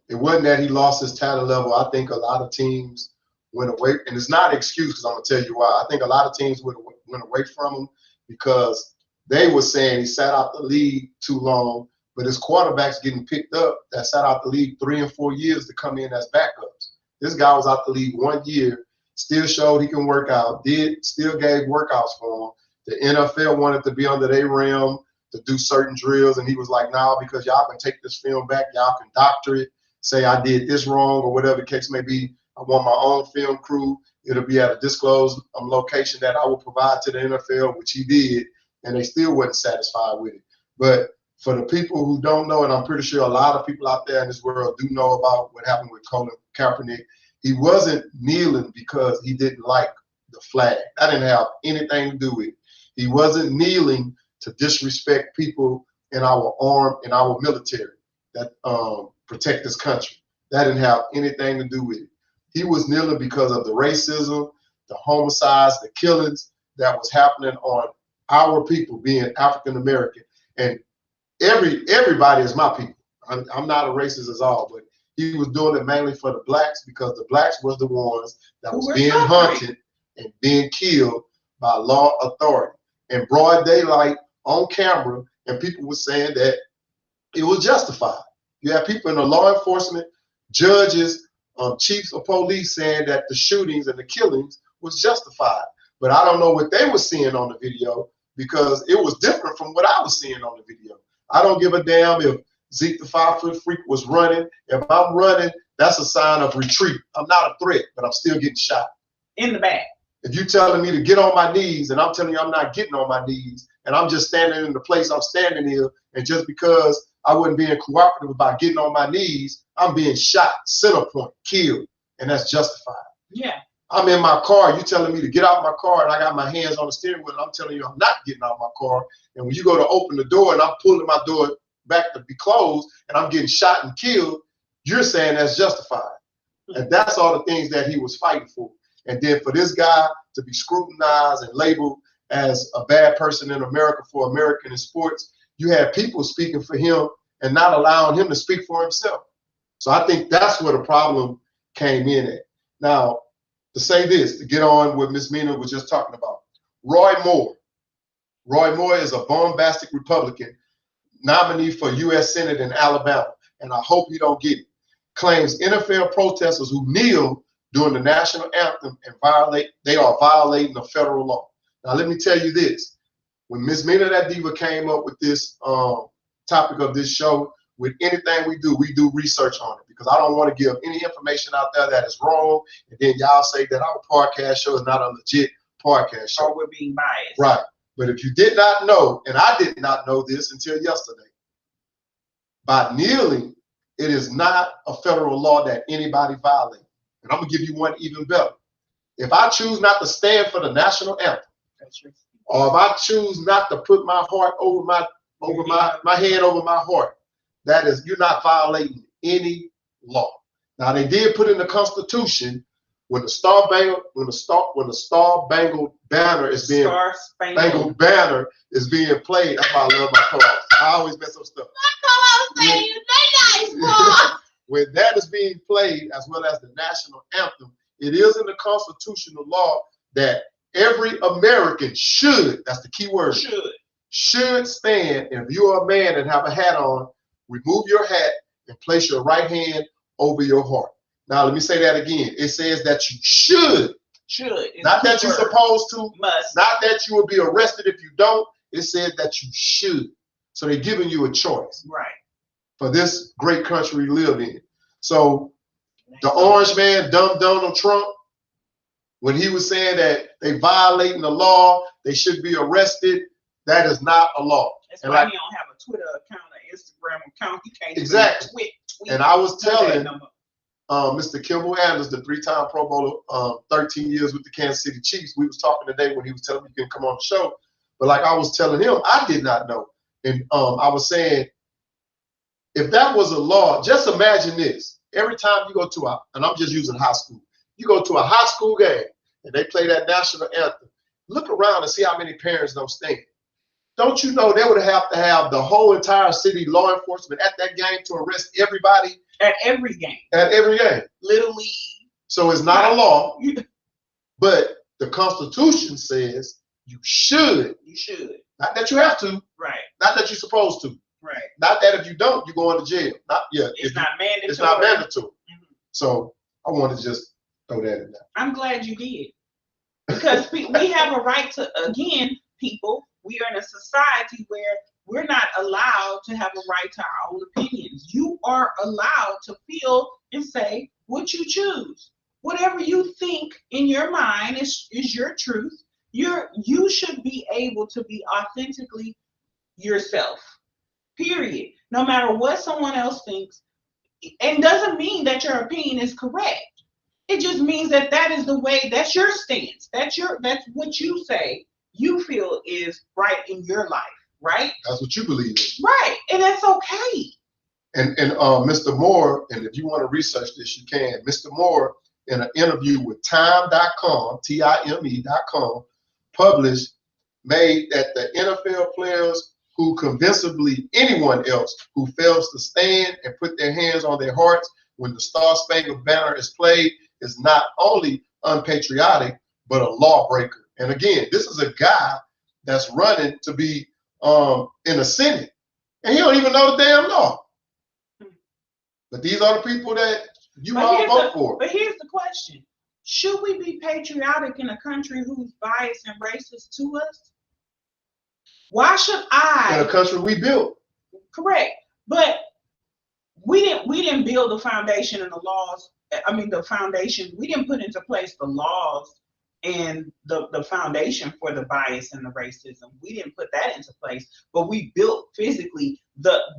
it wasn't that he lost his talent level. I think a lot of teams went away, and it's not an excuse, because I'm gonna tell you why. I think a lot of teams went away from him because they were saying he sat out the league too long, but his quarterback's getting picked up that sat out the league 3 and 4 years to come in as backups. This guy was out the league 1 year, still showed he can work out, still gave workouts for him. The NFL wanted to be under their realm to do certain drills, and he was like, nah, because y'all can take this film back, y'all can doctor it, say I did this wrong or whatever the case may be. I want my own film crew. It'll be at a disclosed location that I will provide to the NFL, which he did, and they still wasn't satisfied with it. But for the people who don't know, and I'm pretty sure a lot of people out there in this world do know about what happened with Colin Kaepernick, he wasn't kneeling because he didn't like the flag. That didn't have anything to do with it. He wasn't kneeling to disrespect people in our armed, in our military that protect this country. That didn't have anything to do with it. He was kneeling because of the racism, the homicides, the killings that was happening on our people, being African American. And everybody is my people. I'm not a racist at all, but he was doing it mainly for the blacks, because the blacks was the ones that was being hunted and being killed by law authority in broad daylight on camera, and people were saying that it was justified. You have people in the law enforcement, judges, chiefs of police saying that the shootings and the killings was justified. But I don't know what they were seeing on the video, because it was different from what I was seeing on the video. I don't give a damn if Zeke the 5-foot freak was running. If I'm running, that's a sign of retreat. I'm not a threat, but I'm still getting shot in the back. If you're telling me to get on my knees and I'm telling you I'm not getting on my knees, and I'm just standing in the place I'm standing here, and just because I wasn't being cooperative about getting on my knees, I'm being shot, center point, killed, and that's justified. Yeah. I'm in my car, you telling me to get out of my car, and I got my hands on the steering wheel, and I'm telling you I'm not getting out of my car. And when you go to open the door and I'm pulling my door back to be closed and I'm getting shot and killed, you're saying that's justified. And that's all the things that he was fighting for. And then for this guy to be scrutinized and labeled as a bad person in America for American in sports, you had people speaking for him and not allowing him to speak for himself. So I think that's where the problem came in at. Now, to say this, to get on what Ms. Mina was just talking about, Roy Moore. Roy Moore is a bombastic Republican nominee for U.S. Senate in Alabama, and I hope you don't get it. Claims NFL protesters who kneel during the national anthem and they are violating the federal law. Now, let me tell you this. When Ms. Mina that diva came up with this topic of this show, with anything we do research on it, because I don't want to give any information out there that is wrong, and then y'all say that our podcast show is not a legit podcast show. Or we're being biased. Right. But if you did not know, and I did not know this until yesterday, by kneeling, it is not a federal law that anybody violates. And I'm going to give you one even better. If I choose not to stand for the national anthem, or if I choose not to put my heart over my head over my heart, that is, you're not violating any law. Now, they did put in the Constitution when the Star Spangled Banner is being Spangled Banner is being played. That's why I love my co-hosts. I always mess up stuff. When that is being played, as well as the national anthem, it is in the constitutional law that every American should, that's the key word, should stand. If you're a man and have a hat on, remove your hat and place your right hand over your heart. Now, let me say that again. It says that you should. Not that you're supposed to. Must. Not that you will be arrested if you don't. It says that you should. So they're giving you a choice. Right. For this great country we live in. So the orange man, dumb Donald Trump, when he was saying that they violating the law, they should be arrested, that is not a law. That's why he don't have a Twitter account, an Instagram account. He can't exactly. Tweet. And I was telling Mr. Kimball Anders, the 3-time Pro Bowler, 13 years with the Kansas City Chiefs. We was talking today when he was telling me he can come on the show. But like I was telling him, I did not know. And I was saying, if that was a law, just imagine this. Every time you go to and I'm just using high school, you go to a high school game and they play that national anthem, look around and see how many parents don't stand. Don't you know they would have to have the whole entire city law enforcement at that game to arrest everybody? At every game. At every game. Little league. So it's not a law, but the Constitution says you should. You should. Not that you have to. Right. Not that you're supposed to. Right. Not that if you don't, you're going to jail. Not yet. It's not mandatory. It's not mandatory. Mm-hmm. So I want to just throw that in there. I'm glad you did. Because we have a right to, again, people, we are in a society where we're not allowed to have a right to our own opinions. You are allowed to feel and say what you choose. Whatever you think in your mind is your truth. You should be able to be authentically yourself. Period. No matter what someone else thinks. It doesn't mean that your opinion is correct. It just means that that is the way, that's your stance. That's what you say you feel is right in your life, right? That's what you believe in. Right. And that's okay. And Mr. Moore, and if you want to research this, you can. Mr. Moore, in an interview with time.com, time.com, made that the NFL players who convincingly anyone else who fails to stand and put their hands on their hearts when the Star Spangled Banner is played is not only unpatriotic, but a lawbreaker. And again, this is a guy that's running to be in the Senate, and he don't even know the damn law. But these are the people that you all vote for. But here's the question. Should we be patriotic in a country who's biased and racist to us? Why should I? In a country we built. Correct. But we didn't build the foundation and the laws. I mean, the foundation, we didn't put into place the laws and the foundation for the bias and the racism. We didn't put that into place, but we built physically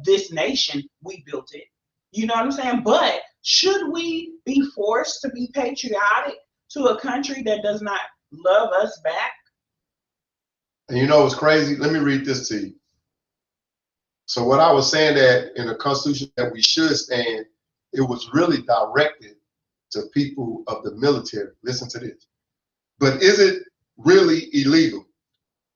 this nation, we built it. You know what I'm saying? But should we be forced to be patriotic to a country that does not love us back? And you know what's crazy? Let me read this to you. So what I was saying that in the Constitution that we should stand, it was really directed to people of the military. Listen to this. But is it really illegal?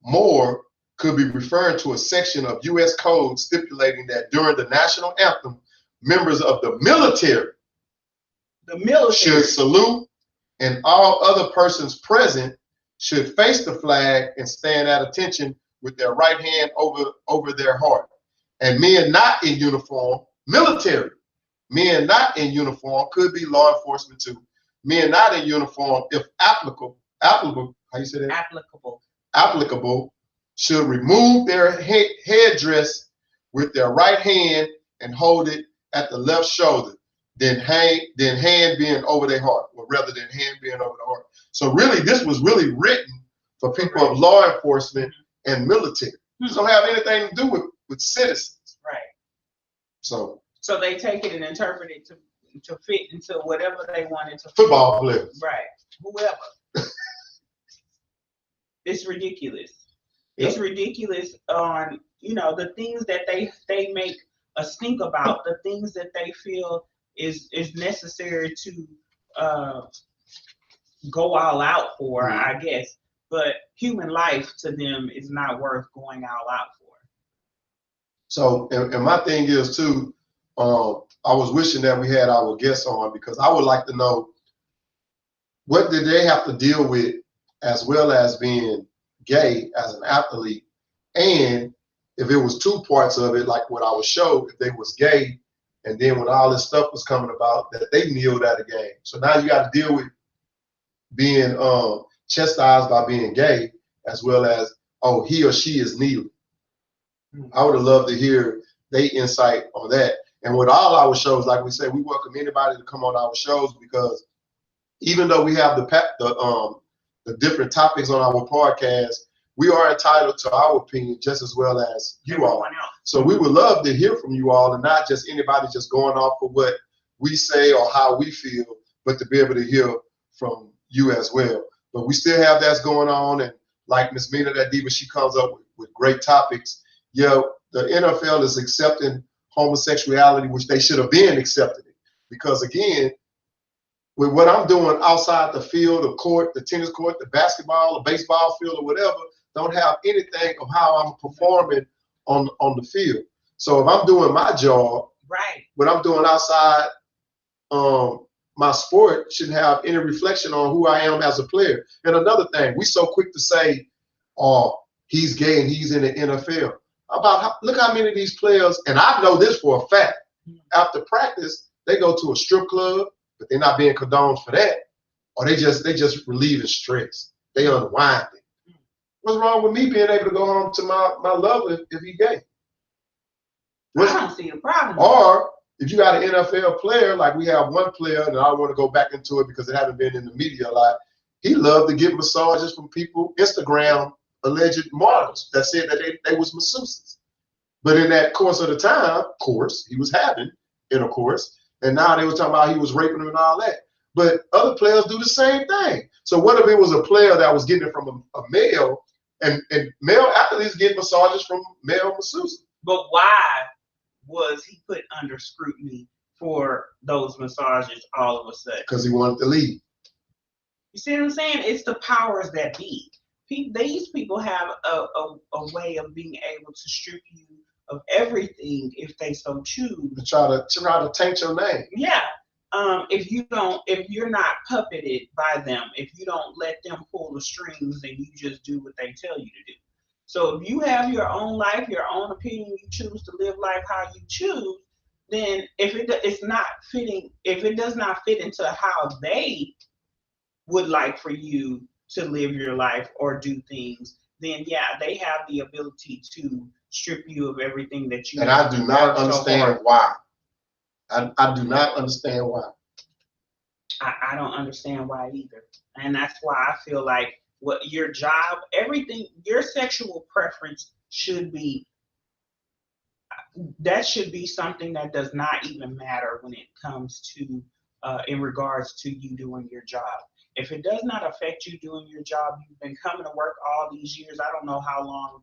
More could be referring to a section of U.S. code stipulating that during the national anthem, members of the military should salute, and all other persons present should face the flag and stand at attention with their right hand over their heart. And men not in uniform, military, men not in uniform could be law enforcement too. Men not in uniform, if applicable, how you say that? Applicable, should remove their headdress with their right hand and hold it at the left shoulder, then hand being over their heart, or rather than hand being over the heart. So really, this was really written for people of law enforcement and military. It don't have anything to do with citizens. Right. So they take it and interpret it to fit into whatever they wanted to. Football players. Right. Whoever. It's ridiculous. Yep. It's ridiculous on, the things that they make a stink about, the things that they feel is necessary to go all out for, I guess. But human life to them is not worth going all out for. So, and my thing is too, I was wishing that we had our guests on, because I would like to know, what did they have to deal with as well as being gay as an athlete? And if it was two parts of it, like what I was showed, if they was gay And then when all this stuff was coming about, that they kneeled at a game. So now you got to deal with being chastised by being gay, as well as, oh, he or she is kneeling. I would have loved to hear their insight on that. And with all our shows, like we said, we welcome anybody to come on our shows, because even though we have the different topics on our podcast, we are entitled to our opinion just as well as you all. So we would love to hear from you all, and not just anybody just going off of what we say or how we feel, but to be able to hear from you as well. But we still have that going on, and like Ms. Mina, that diva, she comes up with great topics. Yeah, the NFL is accepting homosexuality, which they should have been accepting it. Because again, with what I'm doing outside the field, the court, the tennis court, the basketball, the baseball field, or whatever, don't have anything of how I'm performing on the field. So if I'm doing my job, right, what I'm doing outside my sport shouldn't have any reflection on who I am as a player. And another thing, we so quick to say, oh, he's gay and he's in the NFL. Look how many of these players, and I know this for a fact, after practice, they go to a strip club, but they're not being condoned for that, or they just relieving stress. They unwinding. What's wrong with me being able to go home to my lover if he's gay? I don't see a problem. Or if you got an NFL player, like we have one player, and I don't want to go back into it because it hasn't been in the media a lot, he loved to get massages from people, Instagram alleged models that said that they was masseuses. But in that course of the time, he was having intercourse, and now they were talking about he was raping them and all that. But other players do the same thing. So what if it was a player that was getting it from a male, and male athletes get massages from male masseuses? But why was he put under scrutiny for those massages all of a sudden? Because he wanted to leave. You see what I'm saying? It's the powers that be. These people have a way of being able to strip you of everything if they so choose. To try to taint your name. Yeah. If you're not puppeted by them, if you don't let them pull the strings and you just do what they tell you to do. So if you have your own life, your own opinion, you choose to live life how you choose, then if it does not fit into how they would like for you to live your life or do things, then yeah, they have the ability to strip you of everything that you. And I do not understand why. I do not understand why. I don't understand why either. And that's why I feel like what your job, everything, your sexual preference should be something that does not even matter when it comes to in regards to you doing your job. If it does not affect you doing your job, you've been coming to work all these years. I don't know how long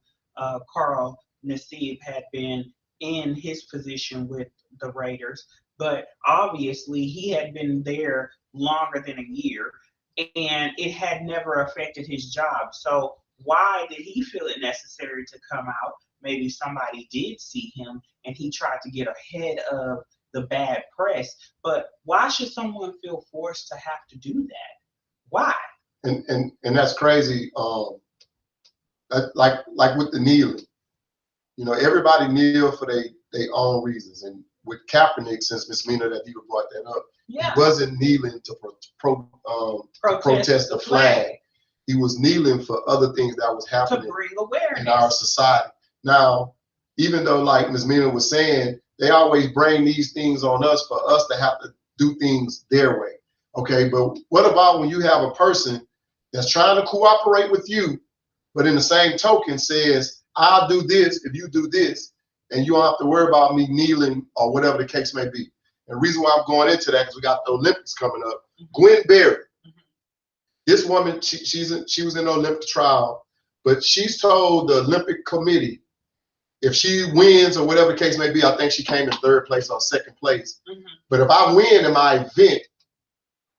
Carl Nassib had been in his position with the Raiders, but obviously he had been there longer than a year, and it had never affected his job. So why did he feel it necessary to come out? Maybe somebody did see him and he tried to get ahead of the bad press. But why should someone feel forced to have to do that? Why? And that's crazy. Like with the kneeling, you know, everybody kneel for their own reasons. And with Kaepernick, since Ms. Mina that you brought that up, yeah, he wasn't kneeling to protest the flag. He was kneeling for other things that was happening to bring awareness in our society. Now, even though, like Ms. Mina was saying, they always bring these things on us for us to have to do things their way. Okay, but what about when you have a person that's trying to cooperate with you, but in the same token says, I'll do this if you do this, and you don't have to worry about me kneeling or whatever the case may be. And the reason why I'm going into that, because we got the Olympics coming up. Gwen Berry, this woman, she was in the Olympic trial, but she's told the Olympic committee, if she wins or whatever the case may be, I think she came in third place or second place. But if I win in my event,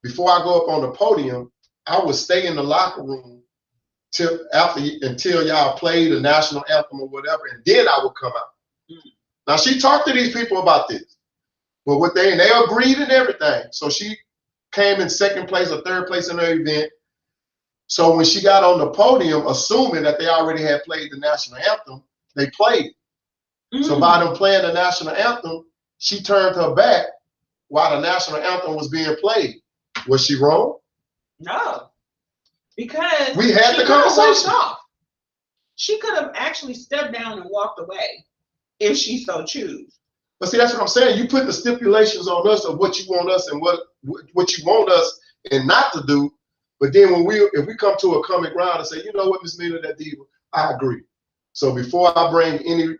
before I go up on the podium, I would stay in the locker room until y'all play the national anthem or whatever, and then I would come out. Now, she talked to these people about this, but they agreed and everything. So she came in second place or third place in her event. So when she got on the podium, assuming that they already had played the national anthem, they played. So by them playing the national anthem, she turned her back while the national anthem was being played. Was she wrong? No, because we had the conversation. She could have actually stepped down and walked away if she so choose. But see, that's what I'm saying. You put the stipulations on us of what you want us and what you want us and not to do. But then if we come to a common ground and say, you know what, Ms. Miller, that diva, I agree. So before I bring any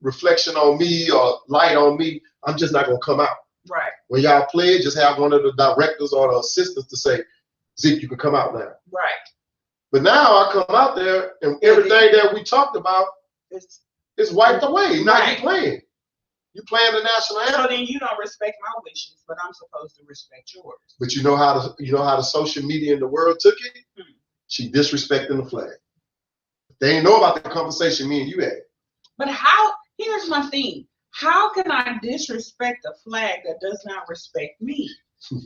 reflection on me or light on me, I'm just not gonna come out. Right. When y'all play, just have one of the directors or the assistants to say, Zeke, you can come out now. Right. But now I come out there and everything that we talked about is wiped away. Now you're playing. You're playing the national anthem. So then you don't respect my wishes, but I'm supposed to respect yours. But you know how the social media in the world took it? She disrespecting the flag. They didn't know about the conversation me and you had. But here's my thing. How can I disrespect a flag that does not respect me?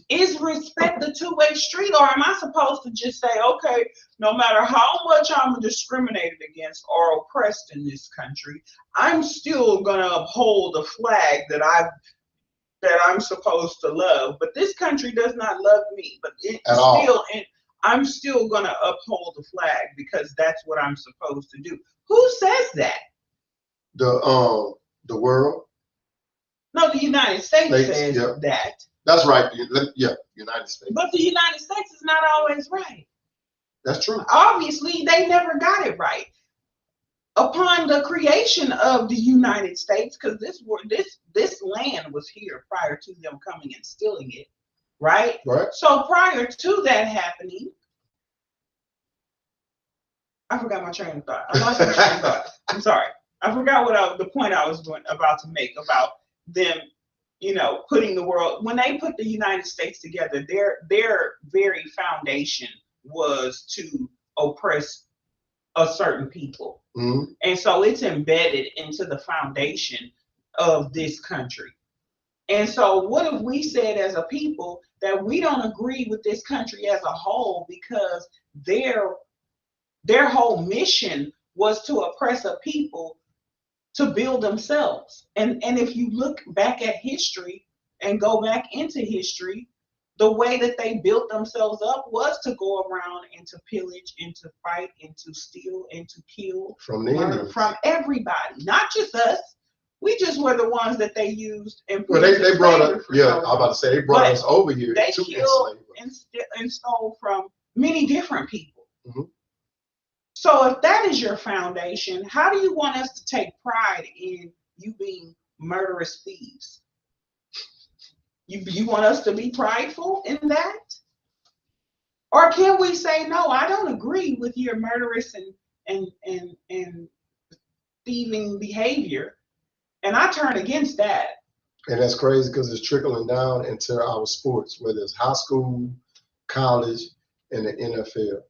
Is respect a two-way street, or am I supposed to just say, okay, no matter how much I'm discriminated against or oppressed in this country, I'm still gonna uphold the flag that I'm supposed to love. But this country does not love me. But I'm still gonna uphold the flag because that's what I'm supposed to do. Who says that? The world. No, the United States says that. That's right. Yeah, United States. But the United States is not always right. That's true. Obviously, they never got it right. Upon the creation of the United States, because this land was here prior to them coming and stealing it, right? Right. So prior to that happening, I forgot my train of thought. I lost my train of thought. I'm sorry. I forgot the point I was about to make about them, putting the world, when they put the United States together, their very foundation was to oppress a certain people. Mm-hmm. And so it's embedded into the foundation of this country. And so what if we said as a people that we don't agree with this country as a whole because their whole mission was to oppress a people to build themselves. And if you look back at history and go back into history, the way that they built themselves up was to go around and to pillage and to fight and to steal and to kill from everybody, not just us. We just were the ones that they used and they brought us. Yeah, I'm about to say they brought us over here. They killed and stole from many different people. Mm-hmm. So if that is your foundation, how do you want us to take pride in you being murderous thieves? You want us to be prideful in that? Or can we say, no, I don't agree with your murderous and thieving behavior, and I turn against that? And that's crazy because it's trickling down into our sports, whether it's high school, college, and the NFL.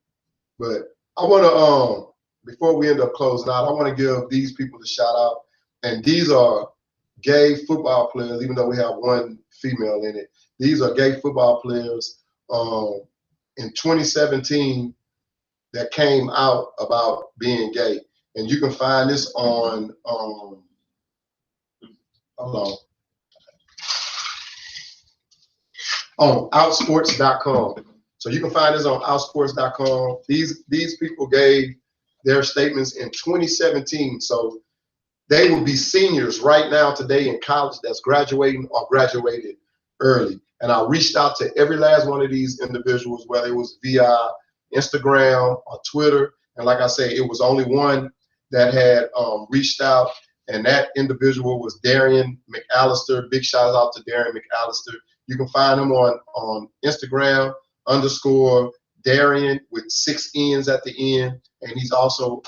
But I want to, before we end up closing out, I want to give these people a shout out. And these are gay football players, even though we have one female in it. These are gay football players in 2017 that came out about being gay. And you can find this on, on outsports.com. So you can find this on outsports.com. These people gave their statements in 2017. So they will be seniors right now today in college that's graduating or graduated early. And I reached out to every last one of these individuals, whether it was via Instagram or Twitter. And like I say, it was only one that had reached out, and that individual was Darian McAllister. Big shout out to Darian McAllister. You can find him on Instagram _Darian with 6 N's at the end. And he's also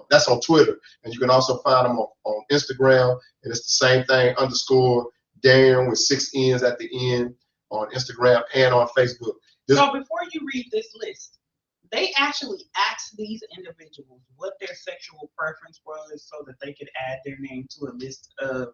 that's on Twitter. And you can also find him on Instagram. And it's the same thing, _Darian with 6 N's at the end on Instagram and on Facebook. So before you read this list, they actually asked these individuals what their sexual preference was so that they could add their name to a list of.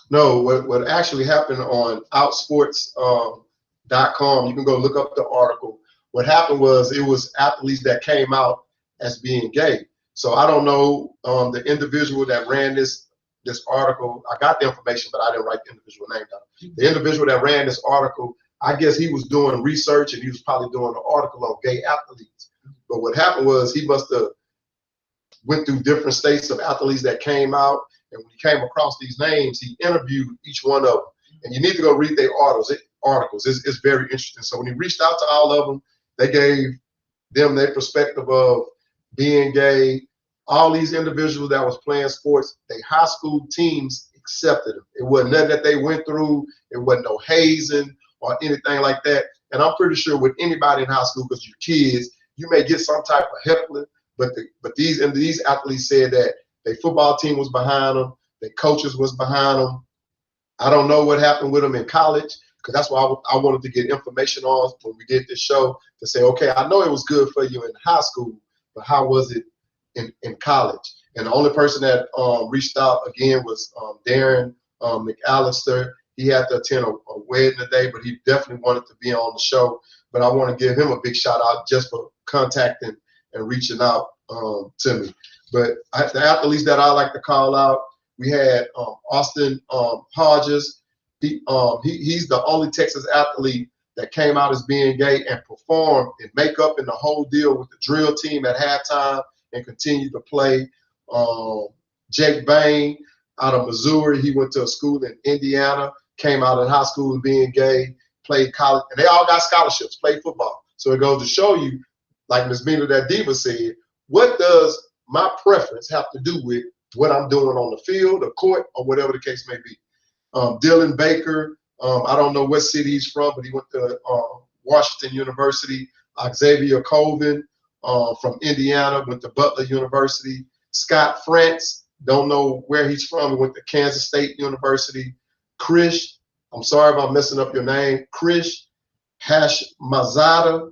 No, what actually happened on outsports.com, you can go look up the article. What happened was it was athletes that came out as being gay. So I don't know the individual that ran this this article. I got the information, but I didn't write the individual name down. The individual that ran this article, I guess he was doing research and he was probably doing an article on gay athletes. But what happened was he must have went through different states of athletes that came out, and when he came across these names, he interviewed each one of them. And you need to go read their articles. It's very interesting. So when he reached out to all of them, they gave them their perspective of being gay. All these individuals that was playing sports, their high school teams accepted them. It wasn't nothing that they went through. It wasn't no hazing or anything like that. And I'm pretty sure with anybody in high school, because you're kids, you may get some type of heckling. But these athletes said that their football team was behind them, their coaches was behind them. I don't know what happened with them in college, because that's why I wanted to get information on when we did this show, to say, okay, I know it was good for you in high school, but how was it in college? And the only person that reached out again was Darren McAllister. He had to attend a wedding today, but he definitely wanted to be on the show. But I want to give him a big shout out just for contacting and reaching out to me. But the athletes that I like to call out, we had Austin Hodges. He's the only Texas athlete that came out as being gay and performed in makeup and the whole deal with the drill team at halftime and continued to play. Jake Bain out of Missouri, he went to a school in Indiana, came out of high school being gay, played college, and they all got scholarships, played football. So it goes to show you, like Ms. Mina that Diva said, what does my preference have to do with what I'm doing on the field, the court, or whatever the case may be? Dylan Baker, I don't know what city he's from, but he went to Washington University. Xavier Colvin from Indiana, went to Butler University. Scott France, don't know where he's from, he went to Kansas State University. Krish, I'm sorry if I'm messing up your name, Krish Hashmazada,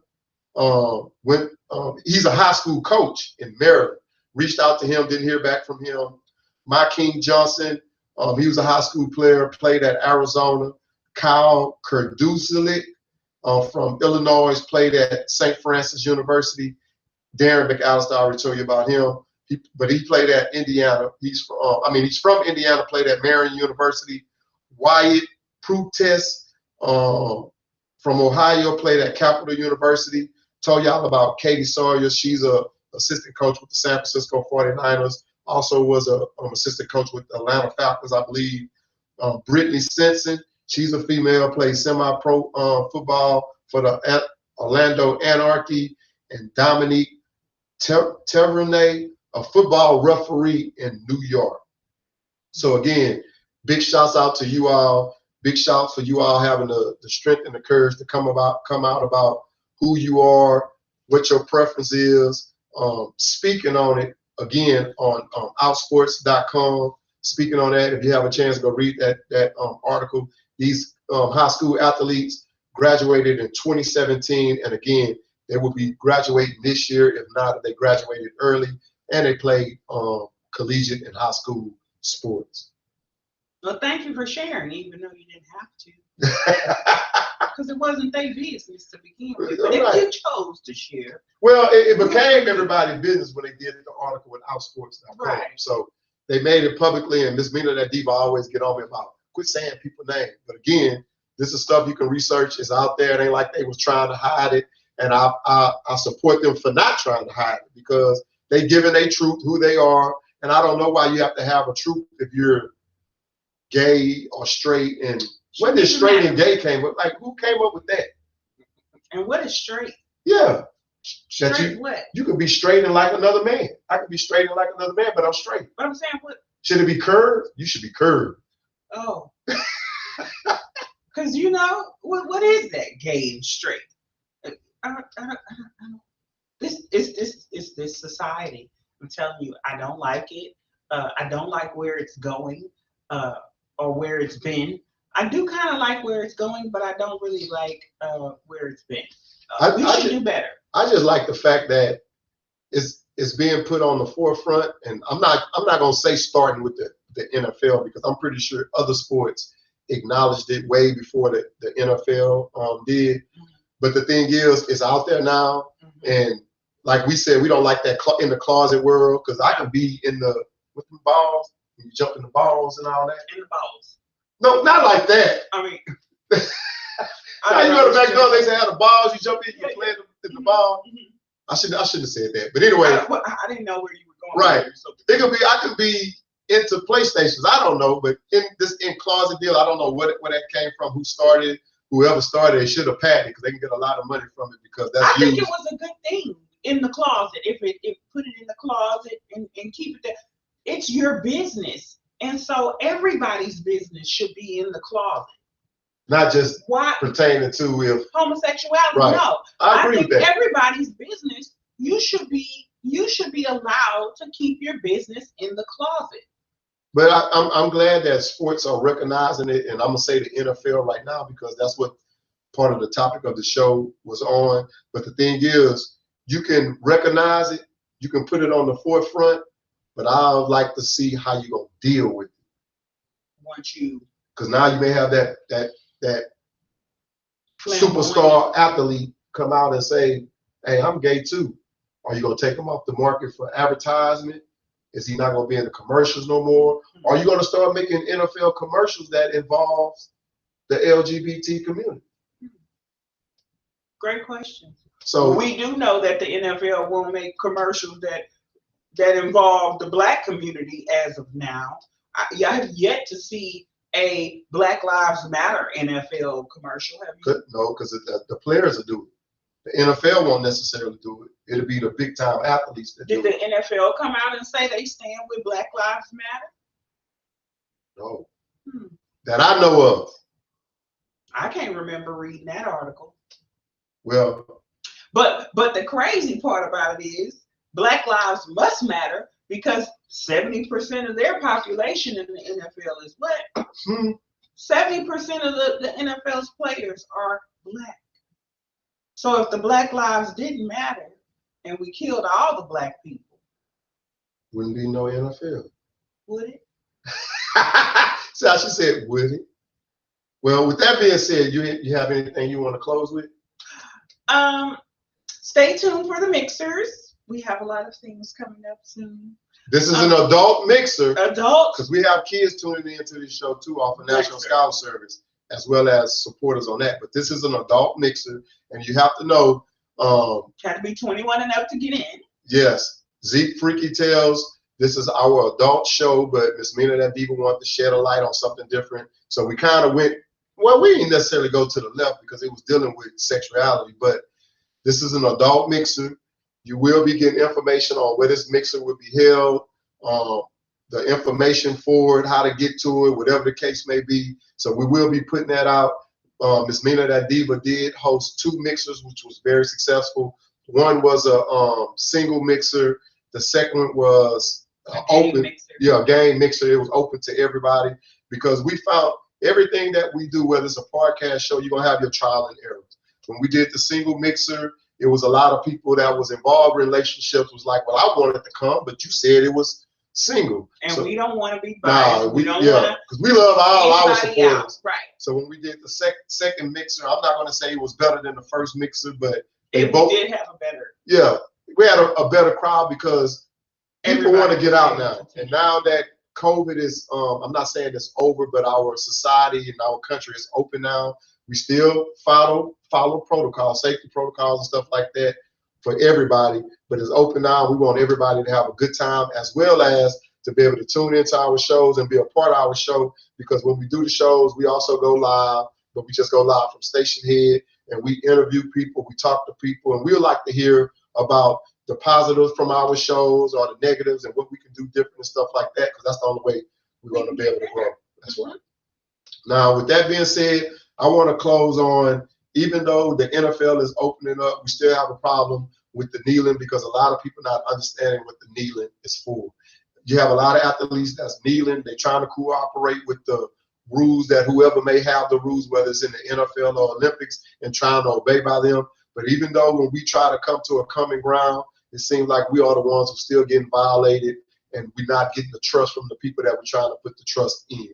he's a high school coach in Maryland. Reached out to him, didn't hear back from him. My King Johnson, he was a high school player, played at Arizona. Kyle Kurdusilik from Illinois, played at St. Francis University. Darren McAllister, I already told you about him. But he played at Indiana. He's from Indiana, played at Marion University. Wyatt Prutess from Ohio, played at Capital University. Told y'all about Katie Sawyer. She's a assistant coach with the San Francisco 49ers. Also was a assistant coach with the Atlanta Falcons, I believe. Brittany Simpson, she's a female, plays semi-pro football for the Orlando Anarchy. And Dominique Tevernay, a football referee in New York. So again, big shouts out to you all. Big shouts for you all having the strength and the courage to come out about who you are, what your preference is, speaking on it again on outsports.com. Speaking on that, if you have a chance to go read that article, these high school athletes graduated in 2017, and again, they will be graduating this year. If not, if they graduated early, and they played collegiate and high school sports. Well, thank you for sharing, even though you didn't have to. Because it wasn't their business to begin with. But if you chose to share. Well, it became everybody's business when they did the article with outsports.com. Right. So they made it publicly, and Ms. Mina that Diva always get on me about quit saying people's names. But again, this is stuff you can research. It's out there. It ain't like they was trying to hide it. And I support them for not trying to hide it, because they giving their truth, who they are. And I don't know why you have to have a truth if you're gay or straight. And when did straight and gay came up? Like, who came up with that? And what is straight? Yeah. Straight what? You could be straight and like another man. I could be straight and like another man, but I'm straight. But I'm saying what? Should it be curved? You should be curved. Oh. Because you know, what is that, gay and straight? I don't. This society. I'm telling you, I don't like it. I don't like where it's going, or where it's been. I do kind of like where it's going, but I don't really like where it's been. We should do better. I just like the fact that it's being put on the forefront, and I'm not gonna say starting with the NFL, because I'm pretty sure other sports acknowledged it way before the NFL did. Mm-hmm. But the thing is, it's out there now, mm-hmm. And like we said, we don't like that in the closet world, because I can be with the balls, You jump in the balls and all that. In the balls. No, not like that. I mean, now you go to McDonald's, they say have the balls, you jump in, you play in the ball. I shouldn't have said that. But anyway. I didn't know where you were going. Right. I could be into PlayStations. I don't know, but in closet deal, I don't know where that came from, who started, whoever started, they should have patented because they can get a lot of money from it because that's I think it was a good thing in the closet. If put it in the closet and keep it there. It's your business. And so everybody's business should be in the closet. Not just pertaining to if homosexuality. Right. No. I agree with that. Everybody's business, you should be allowed to keep your business in the closet. But I'm glad that sports are recognizing it, and I'm gonna say the NFL right now because that's what part of the topic of the show was on. But the thing is, you can recognize it, you can put it on the forefront, but I'd like to see how you're gonna deal with it. Because now you may have that superstar athlete come out and say, "Hey, I'm gay too." Are you gonna take him off the market for advertisement? Is he not gonna be in the commercials no more? Are you gonna start making NFL commercials that involves the LGBT community? Great question. So we do know that the NFL won't make commercials that involve the Black community as of now. I have yet to see a Black Lives Matter NFL commercial. Have you? No, because the players will do it. The NFL won't necessarily do it. It'll be the big time athletes that do it. Did the NFL come out and say they stand with Black Lives Matter? No. That I know of. I can't remember reading that article. Well. But the crazy part about it is Black lives must matter because 70% of their population in the NFL is Black. 70% of the NFL's players are Black. So if the Black lives didn't matter and we killed all the Black people, wouldn't be no NFL. Would it? See how she said, would it? Well, with that being said, you have anything you want to close with? Stay tuned for the mixers. We have a lot of things coming up soon. This is an adult mixer. Adult. Because we have kids tuning into this show too off of National Scout Service, as well as supporters on that. But this is an adult mixer, and you have to know. Have to be 21 and up to get in. Yes. Zeke Freaky Tales. This is our adult show, but Miss Mina that Diva wanted to shed a light on something different. So we kind of went, well, we didn't necessarily go to the left because it was dealing with sexuality, but this is an adult mixer. You will be getting information on where this mixer will be held, the information for it, how to get to it, whatever the case may be. So we will be putting that out. Miss Mina that Diva did host 2 mixers, which was very successful. One was a single mixer. The second one was open, a game mixer. It was open to everybody because we found everything that we do, whether it's a podcast show, you're gonna have your trial and errors. When we did the single mixer, it was a lot of people that was involved in relationships was like, well, I wanted to come, but you said it was single. And so, we don't want to be biased. Nah, because we love all our supporters. Right. So when we did the second mixer, I'm not gonna say it was better than the first mixer, but we did have a better. Yeah, we had a better crowd because people want to get out now. And now that COVID is, I'm not saying it's over, but our society and our country is open now. We still follow protocols, safety protocols and stuff like that for everybody, but it's open now. We want everybody to have a good time as well as to be able to tune into our shows and be a part of our show, because when we do the shows, we also go live, but we just go live from station head and we interview people, we talk to people, and we would like to hear about the positives from our shows or the negatives and what we can do different and stuff like that, because that's the only way we're going to be able to grow. That's right. Now, with that being said, I want to close on, even though the NFL is opening up, we still have a problem with the kneeling because a lot of people not understanding what the kneeling is for. You have a lot of athletes that's kneeling. They're trying to cooperate with the rules that whoever may have the rules, whether it's in the NFL or Olympics, and trying to obey by them. But even though when we try to come to a common ground, it seems like we are the ones who still getting violated and we're not getting the trust from the people that we're trying to put the trust in.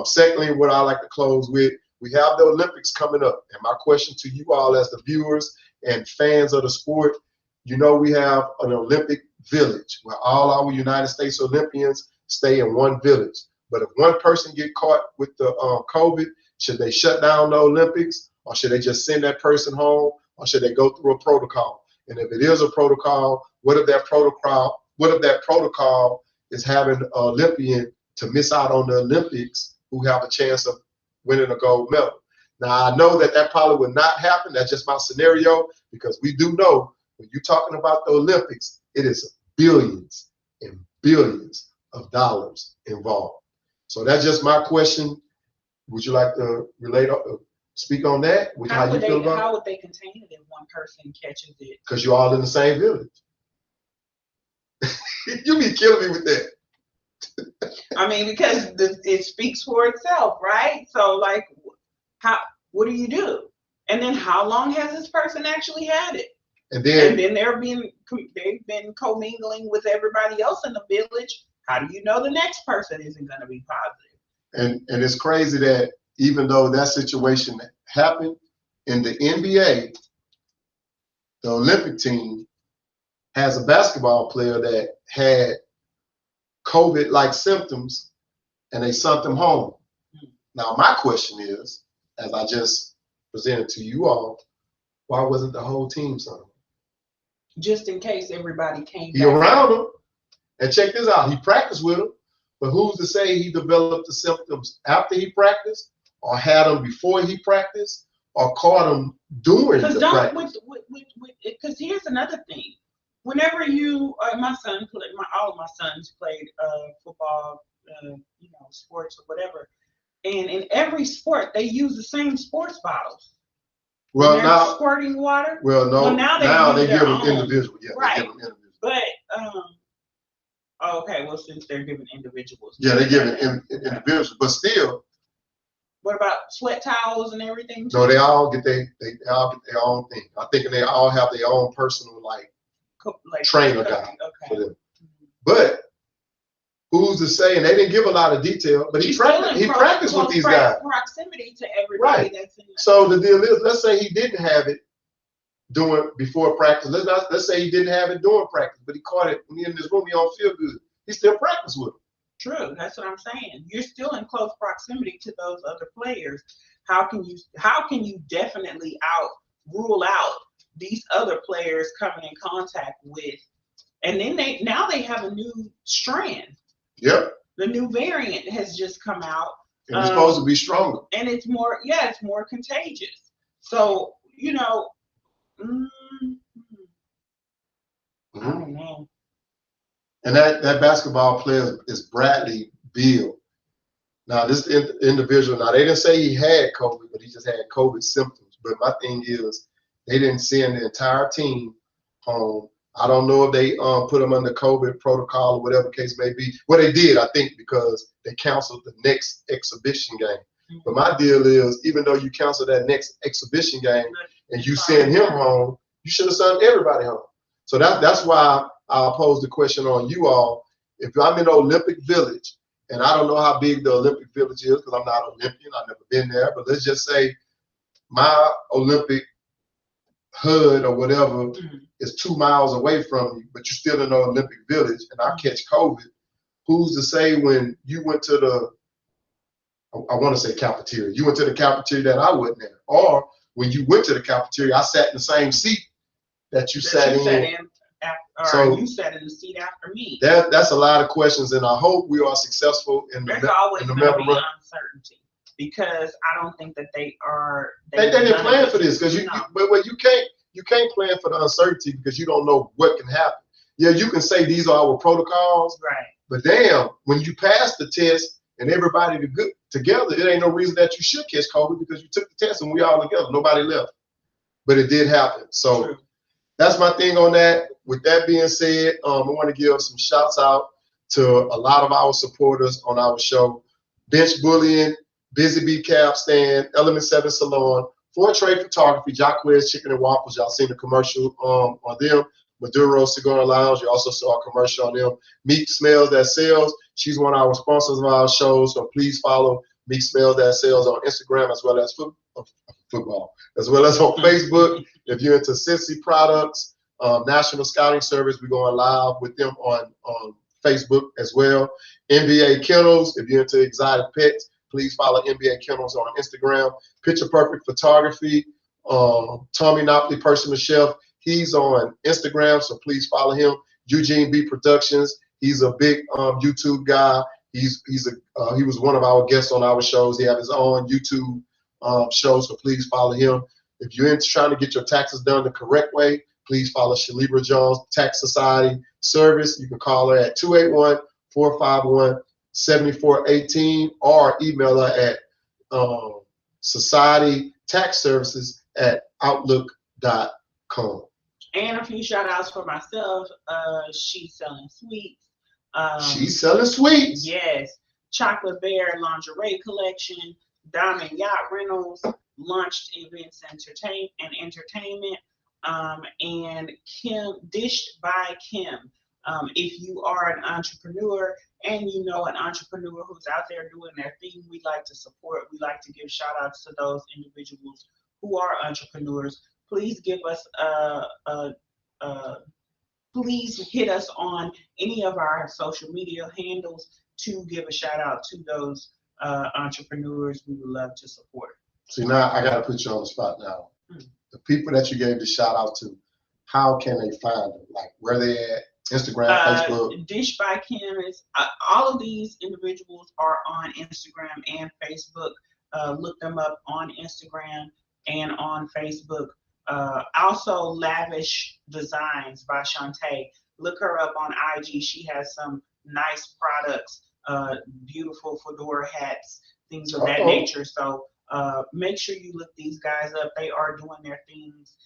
Secondly, what I like to close with, we have the Olympics coming up. And my question to you all as the viewers and fans of the sport, you know we have an Olympic village where all our United States Olympians stay in one village. But if one person get caught with the COVID, should they shut down the Olympics, or should they just send that person home, or should they go through a protocol? And if it is a protocol, what if that protocol is having an Olympian to miss out on the Olympics who have a chance of winning a gold medal? Now, I know that probably would not happen. That's just my scenario, because we do know when you're talking about the Olympics, it is billions and billions of dollars involved. So that's just my question. Would you like to speak on that? How would they contain it if one person catches it? Because you're all in the same village. You be killing me with that. I mean, because it speaks for itself, right? So, like, what do you do? And then how long has this person actually had it? And then they've been commingling with everybody else in the village. How do you know the next person isn't going to be positive? And it's crazy that even though that situation happened in the NBA, the Olympic team has a basketball player that had COVID-like symptoms, and they sent them home. Now, my question is, as I just presented to you all, why wasn't the whole team sent home? Just in case everybody came back. He around him. And check this out, he practiced with him, but who's to say he developed the symptoms after he practiced, or had them before he practiced, or caught them during the practice? Because here's another thing. Whenever all of my sons played football, sports or whatever, and in every sport they use the same sports bottles. Well, now squirting water. Well, no. Now they give them individual. Yeah, right. They give them individual. But okay. Well, since they're giving individuals. Yeah, they're giving individuals, but still. What about sweat towels and everything? No, they all get their own thing. I'm thinking they all have their own personal like trainer guy for them. But who's to say? And they didn't give a lot of detail, but he practiced with these guys. Proximity to everybody. Right. So the deal is, let's say he didn't have it before practice. Let's say he didn't have it during practice, but he caught it in this room. He don't feel good. He still practiced with him. True. That's what I'm saying. You're still in close proximity to those other players. How can you definitely rule out these other players coming in contact with? And then they have a new strand. Yep. The new variant has just come out. And it's supposed to be stronger. And it's more contagious. So, I don't know. And that basketball player is Bradley Beal. Now, this individual, they didn't say he had COVID, but he just had COVID symptoms. But my thing is, they didn't send the entire team home. I don't know if they put them under COVID protocol or whatever case may be. Well, they did, I think, because they canceled the next exhibition game. Mm-hmm. But my deal is, even though you cancel that next exhibition game and you send him home, you should have sent everybody home. So that's why I'll pose the question on you all. If I'm in the Olympic Village, and I don't know how big the Olympic Village is because I'm not Olympian, I've never been there, but let's just say my Olympic HUD or whatever is 2 miles away from you, but you're still in the Olympic Village, and I catch COVID, who's to say when you went to I want to say cafeteria, you went to the cafeteria that I wasn't there, or when you went to the cafeteria, I sat in the same seat that you sat in. So you sat in the seat after me. That's a lot of questions, and I hope we are successful in the uncertainty, because I don't think that they are. They didn't plan for this, because you can't plan for the uncertainty because you don't know what can happen. Yeah, you can say these are our protocols, right? But damn, when you pass the test and everybody together, it ain't no reason that you should catch COVID because you took the test and we all together, nobody left. But it did happen. So. True. That's my thing on that. With that being said, I want to give some shouts out to a lot of our supporters on our show. Bench Bullying, Busy Bee Cab Stand, Element 7 Salon, For Trade Photography, Jacquez Chicken and Waffles. Y'all seen the commercial on them. Maduro Cigar Lounge. You also saw a commercial on them. Meek Smells That Sells. She's one of our sponsors of our show, so please follow Meek Smells That Sells on Instagram as well as football, as well as on Facebook. If you're into Cincy products, National Scouting Service, we're going live with them on Facebook as well. NBA Kennels, if you're into exotic pets, please follow NBA Kennels on Instagram. Picture Perfect Photography, Tommy Nopley, Personal Chef, he's on Instagram, so please follow him. Eugene B Productions, he's a big YouTube guy. He was one of our guests on our shows. He has his own YouTube show, so please follow him. If you're into trying to get your taxes done the correct way, please follow Shalibra Jones Tax Society Service. You can call her at 281-451-7418 or email her at societytaxservices@outlook.com. And a few shout outs for myself. She's selling sweets. She's selling sweets. Yes. Chocolate Bear Lingerie Collection, Diamond Yacht Rentals, Launched Events and Entertainment, and Kim Dished by Kim. If you are an entrepreneur and you know an entrepreneur who's out there doing their thing, we like to support. We like to give shout outs to those individuals who are entrepreneurs. Please give us please hit us on any of our social media handles to give a shout out to those entrepreneurs we would love to support. See, now I got to put you on the spot now. The people that you gave the shout out to, how can they find them? Like where they at? Instagram, Facebook? Dish by Kim is, all of these individuals are on Instagram and Facebook. Look them up on Instagram and on Facebook. Also, Lavish Designs by Shantae. Look her up on IG. She has some nice products, beautiful fedora hats, things of that nature. So make sure you look these guys up. They are doing their things.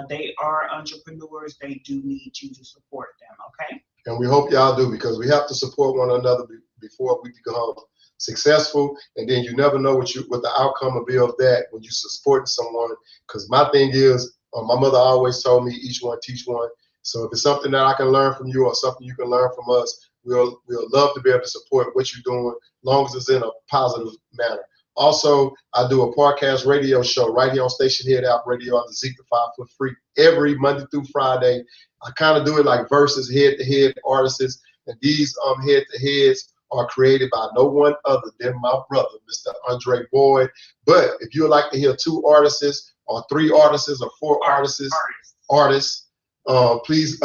They are entrepreneurs. They do need you to support them, okay? And we hope y'all do, because we have to support one another before we become successful. And then you never know what the outcome will be of that when you support someone. Because my thing is, my mother always told me, each one teach one. So if it's something that I can learn from you or something you can learn from us, we'll love to be able to support what you're doing, as long as it's in a positive manner. Also, I do a podcast radio show right here on Station Head App Radio on the Zeke the 5 Foot Freak every Monday through Friday. I kind of do it like versus head-to-head artists, and these head-to-heads are created by no one other than my brother, Mr. Andre Boyd. But if you would like to hear 2 artists or 3 artists or 4 artists, please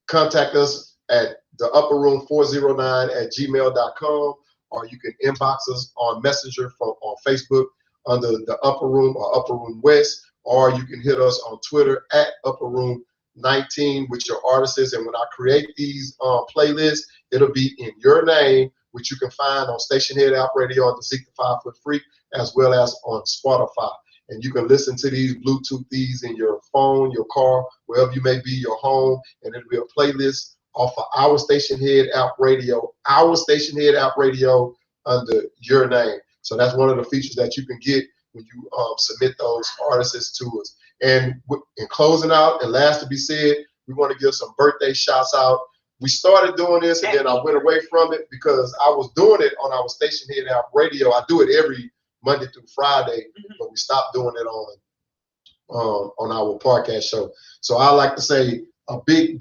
contact us at theupperroom409@gmail.com, or you can inbox us on Messenger on Facebook under the Upper Room or Upper Room West, or you can hit us on Twitter at Upper Room 19 with your artists. And when I create these playlists, it'll be in your name, which you can find on Station Head App Radio on the Zeke the 5 Foot Freak, as well as on Spotify. And you can listen to these, Bluetooth these in your phone, your car, wherever you may be, your home, and it'll be a playlist off of our Station Head App Radio, under your name. So that's one of the features that you can get when you submit those artists to us. And in closing out, and last to be said, we want to give some birthday shouts out. We started doing this, and then I went away from it because I was doing it on our Station Head App Radio. I do it every Monday through Friday, but we stopped doing it on our podcast show. So I like to say a big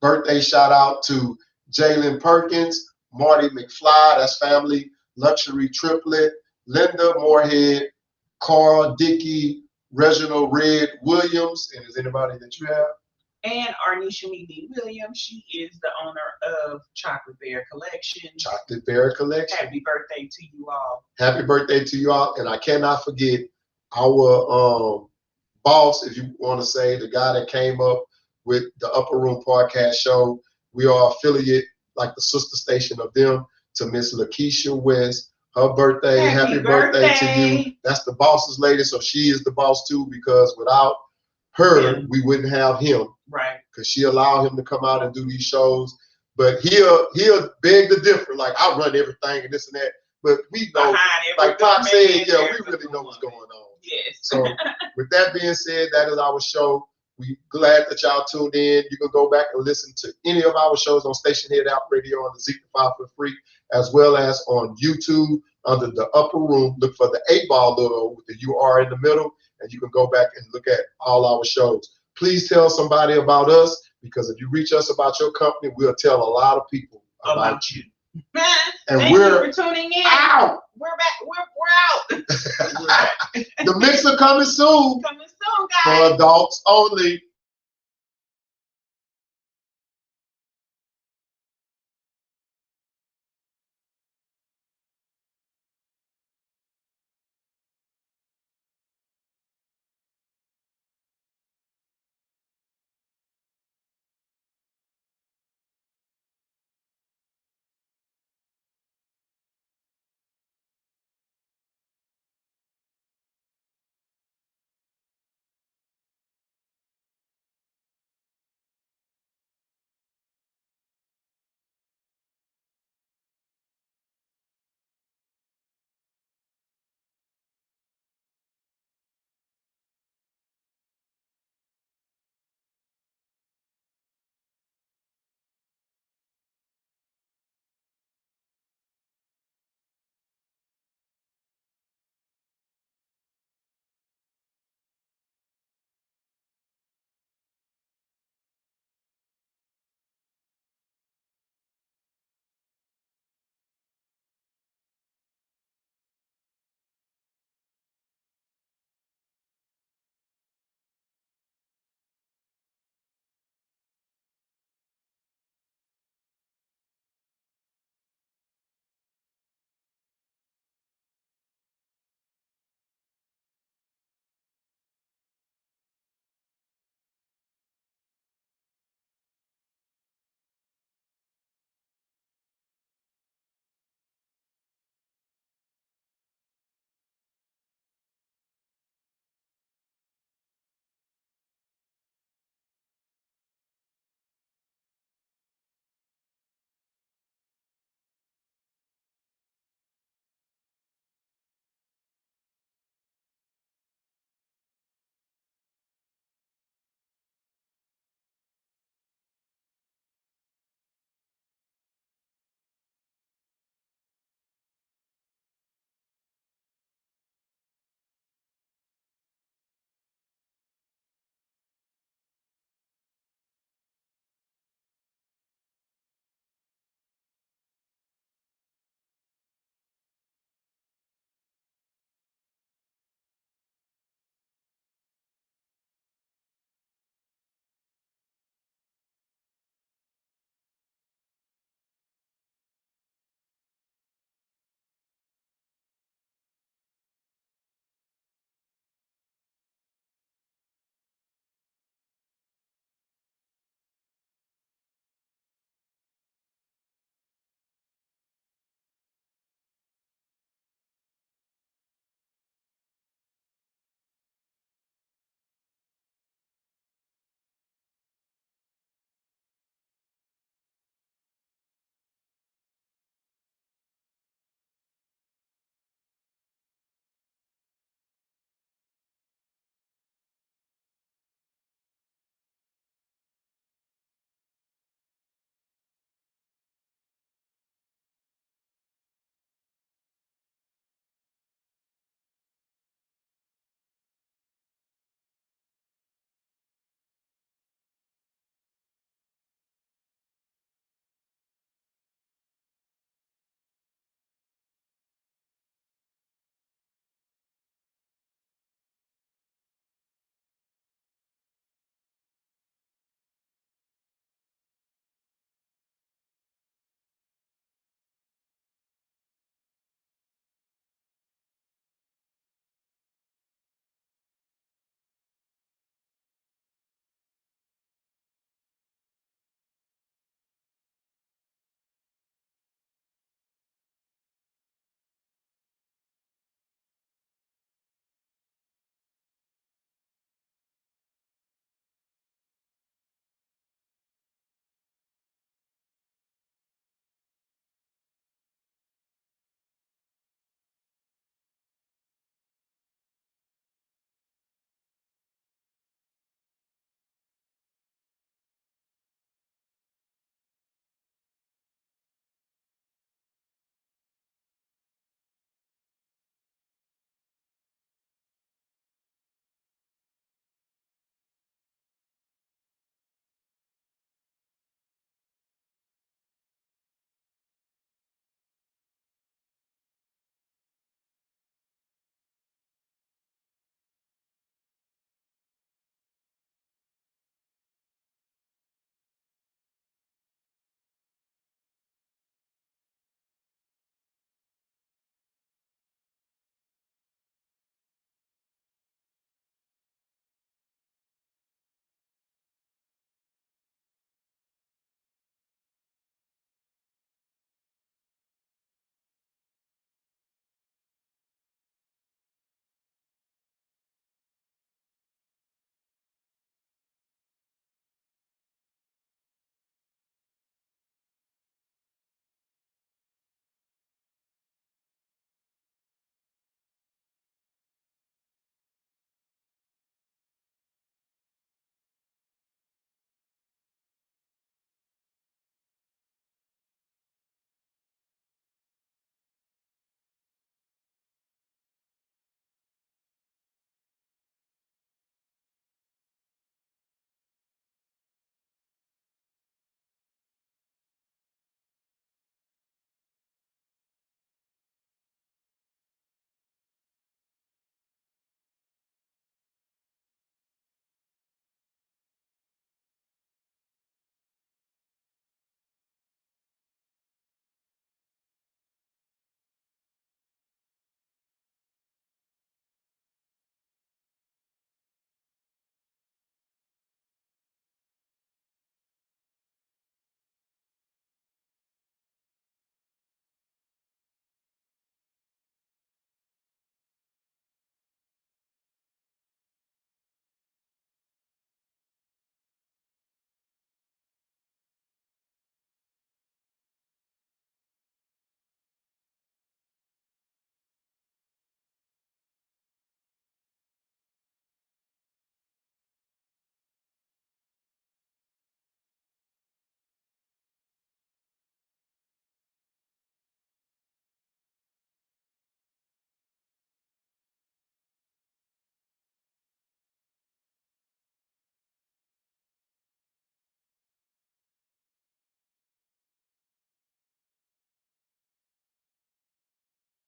birthday shout out to Jalen Perkins, Marty McFly, that's family, Luxury Triplet, Linda Moorhead, Carl Dickey, Reginald Red Williams, and is anybody that you have? And Arnisha Mead Williams, she is the owner of Chocolate Bear Collection. Chocolate Bear Collection. Happy birthday to you all. Happy birthday to you all. And I cannot forget our boss, if you want to say, the guy that came up with the Upper Room Podcast Show. We are affiliate, like the sister station of them, to Miss Lakeisha West. Her birthday, happy birthday to you. That's the boss's lady, so she is the boss too, because without her, we wouldn't have him. Right. Because she allowed him to come out and do these shows. But he'll beg to differ. Like, I run everything and this and that. But we know, like Pop said, we really know what's going on. Yes. So with that being said, that is our show. We glad that y'all tuned in. You can go back and listen to any of our shows on Station Head App Radio on the Zeke the 5 Foot Freak, as well as on YouTube under the Upper Room. Look for the 8-ball logo with the U.R in the middle, and you can go back and look at all our shows. Please tell somebody about us, because if you reach us about your company, we'll tell a lot of people about you. And Thank you for tuning in. Out. We're back. We're out. The mixer coming soon. Coming soon, guys. For adults only.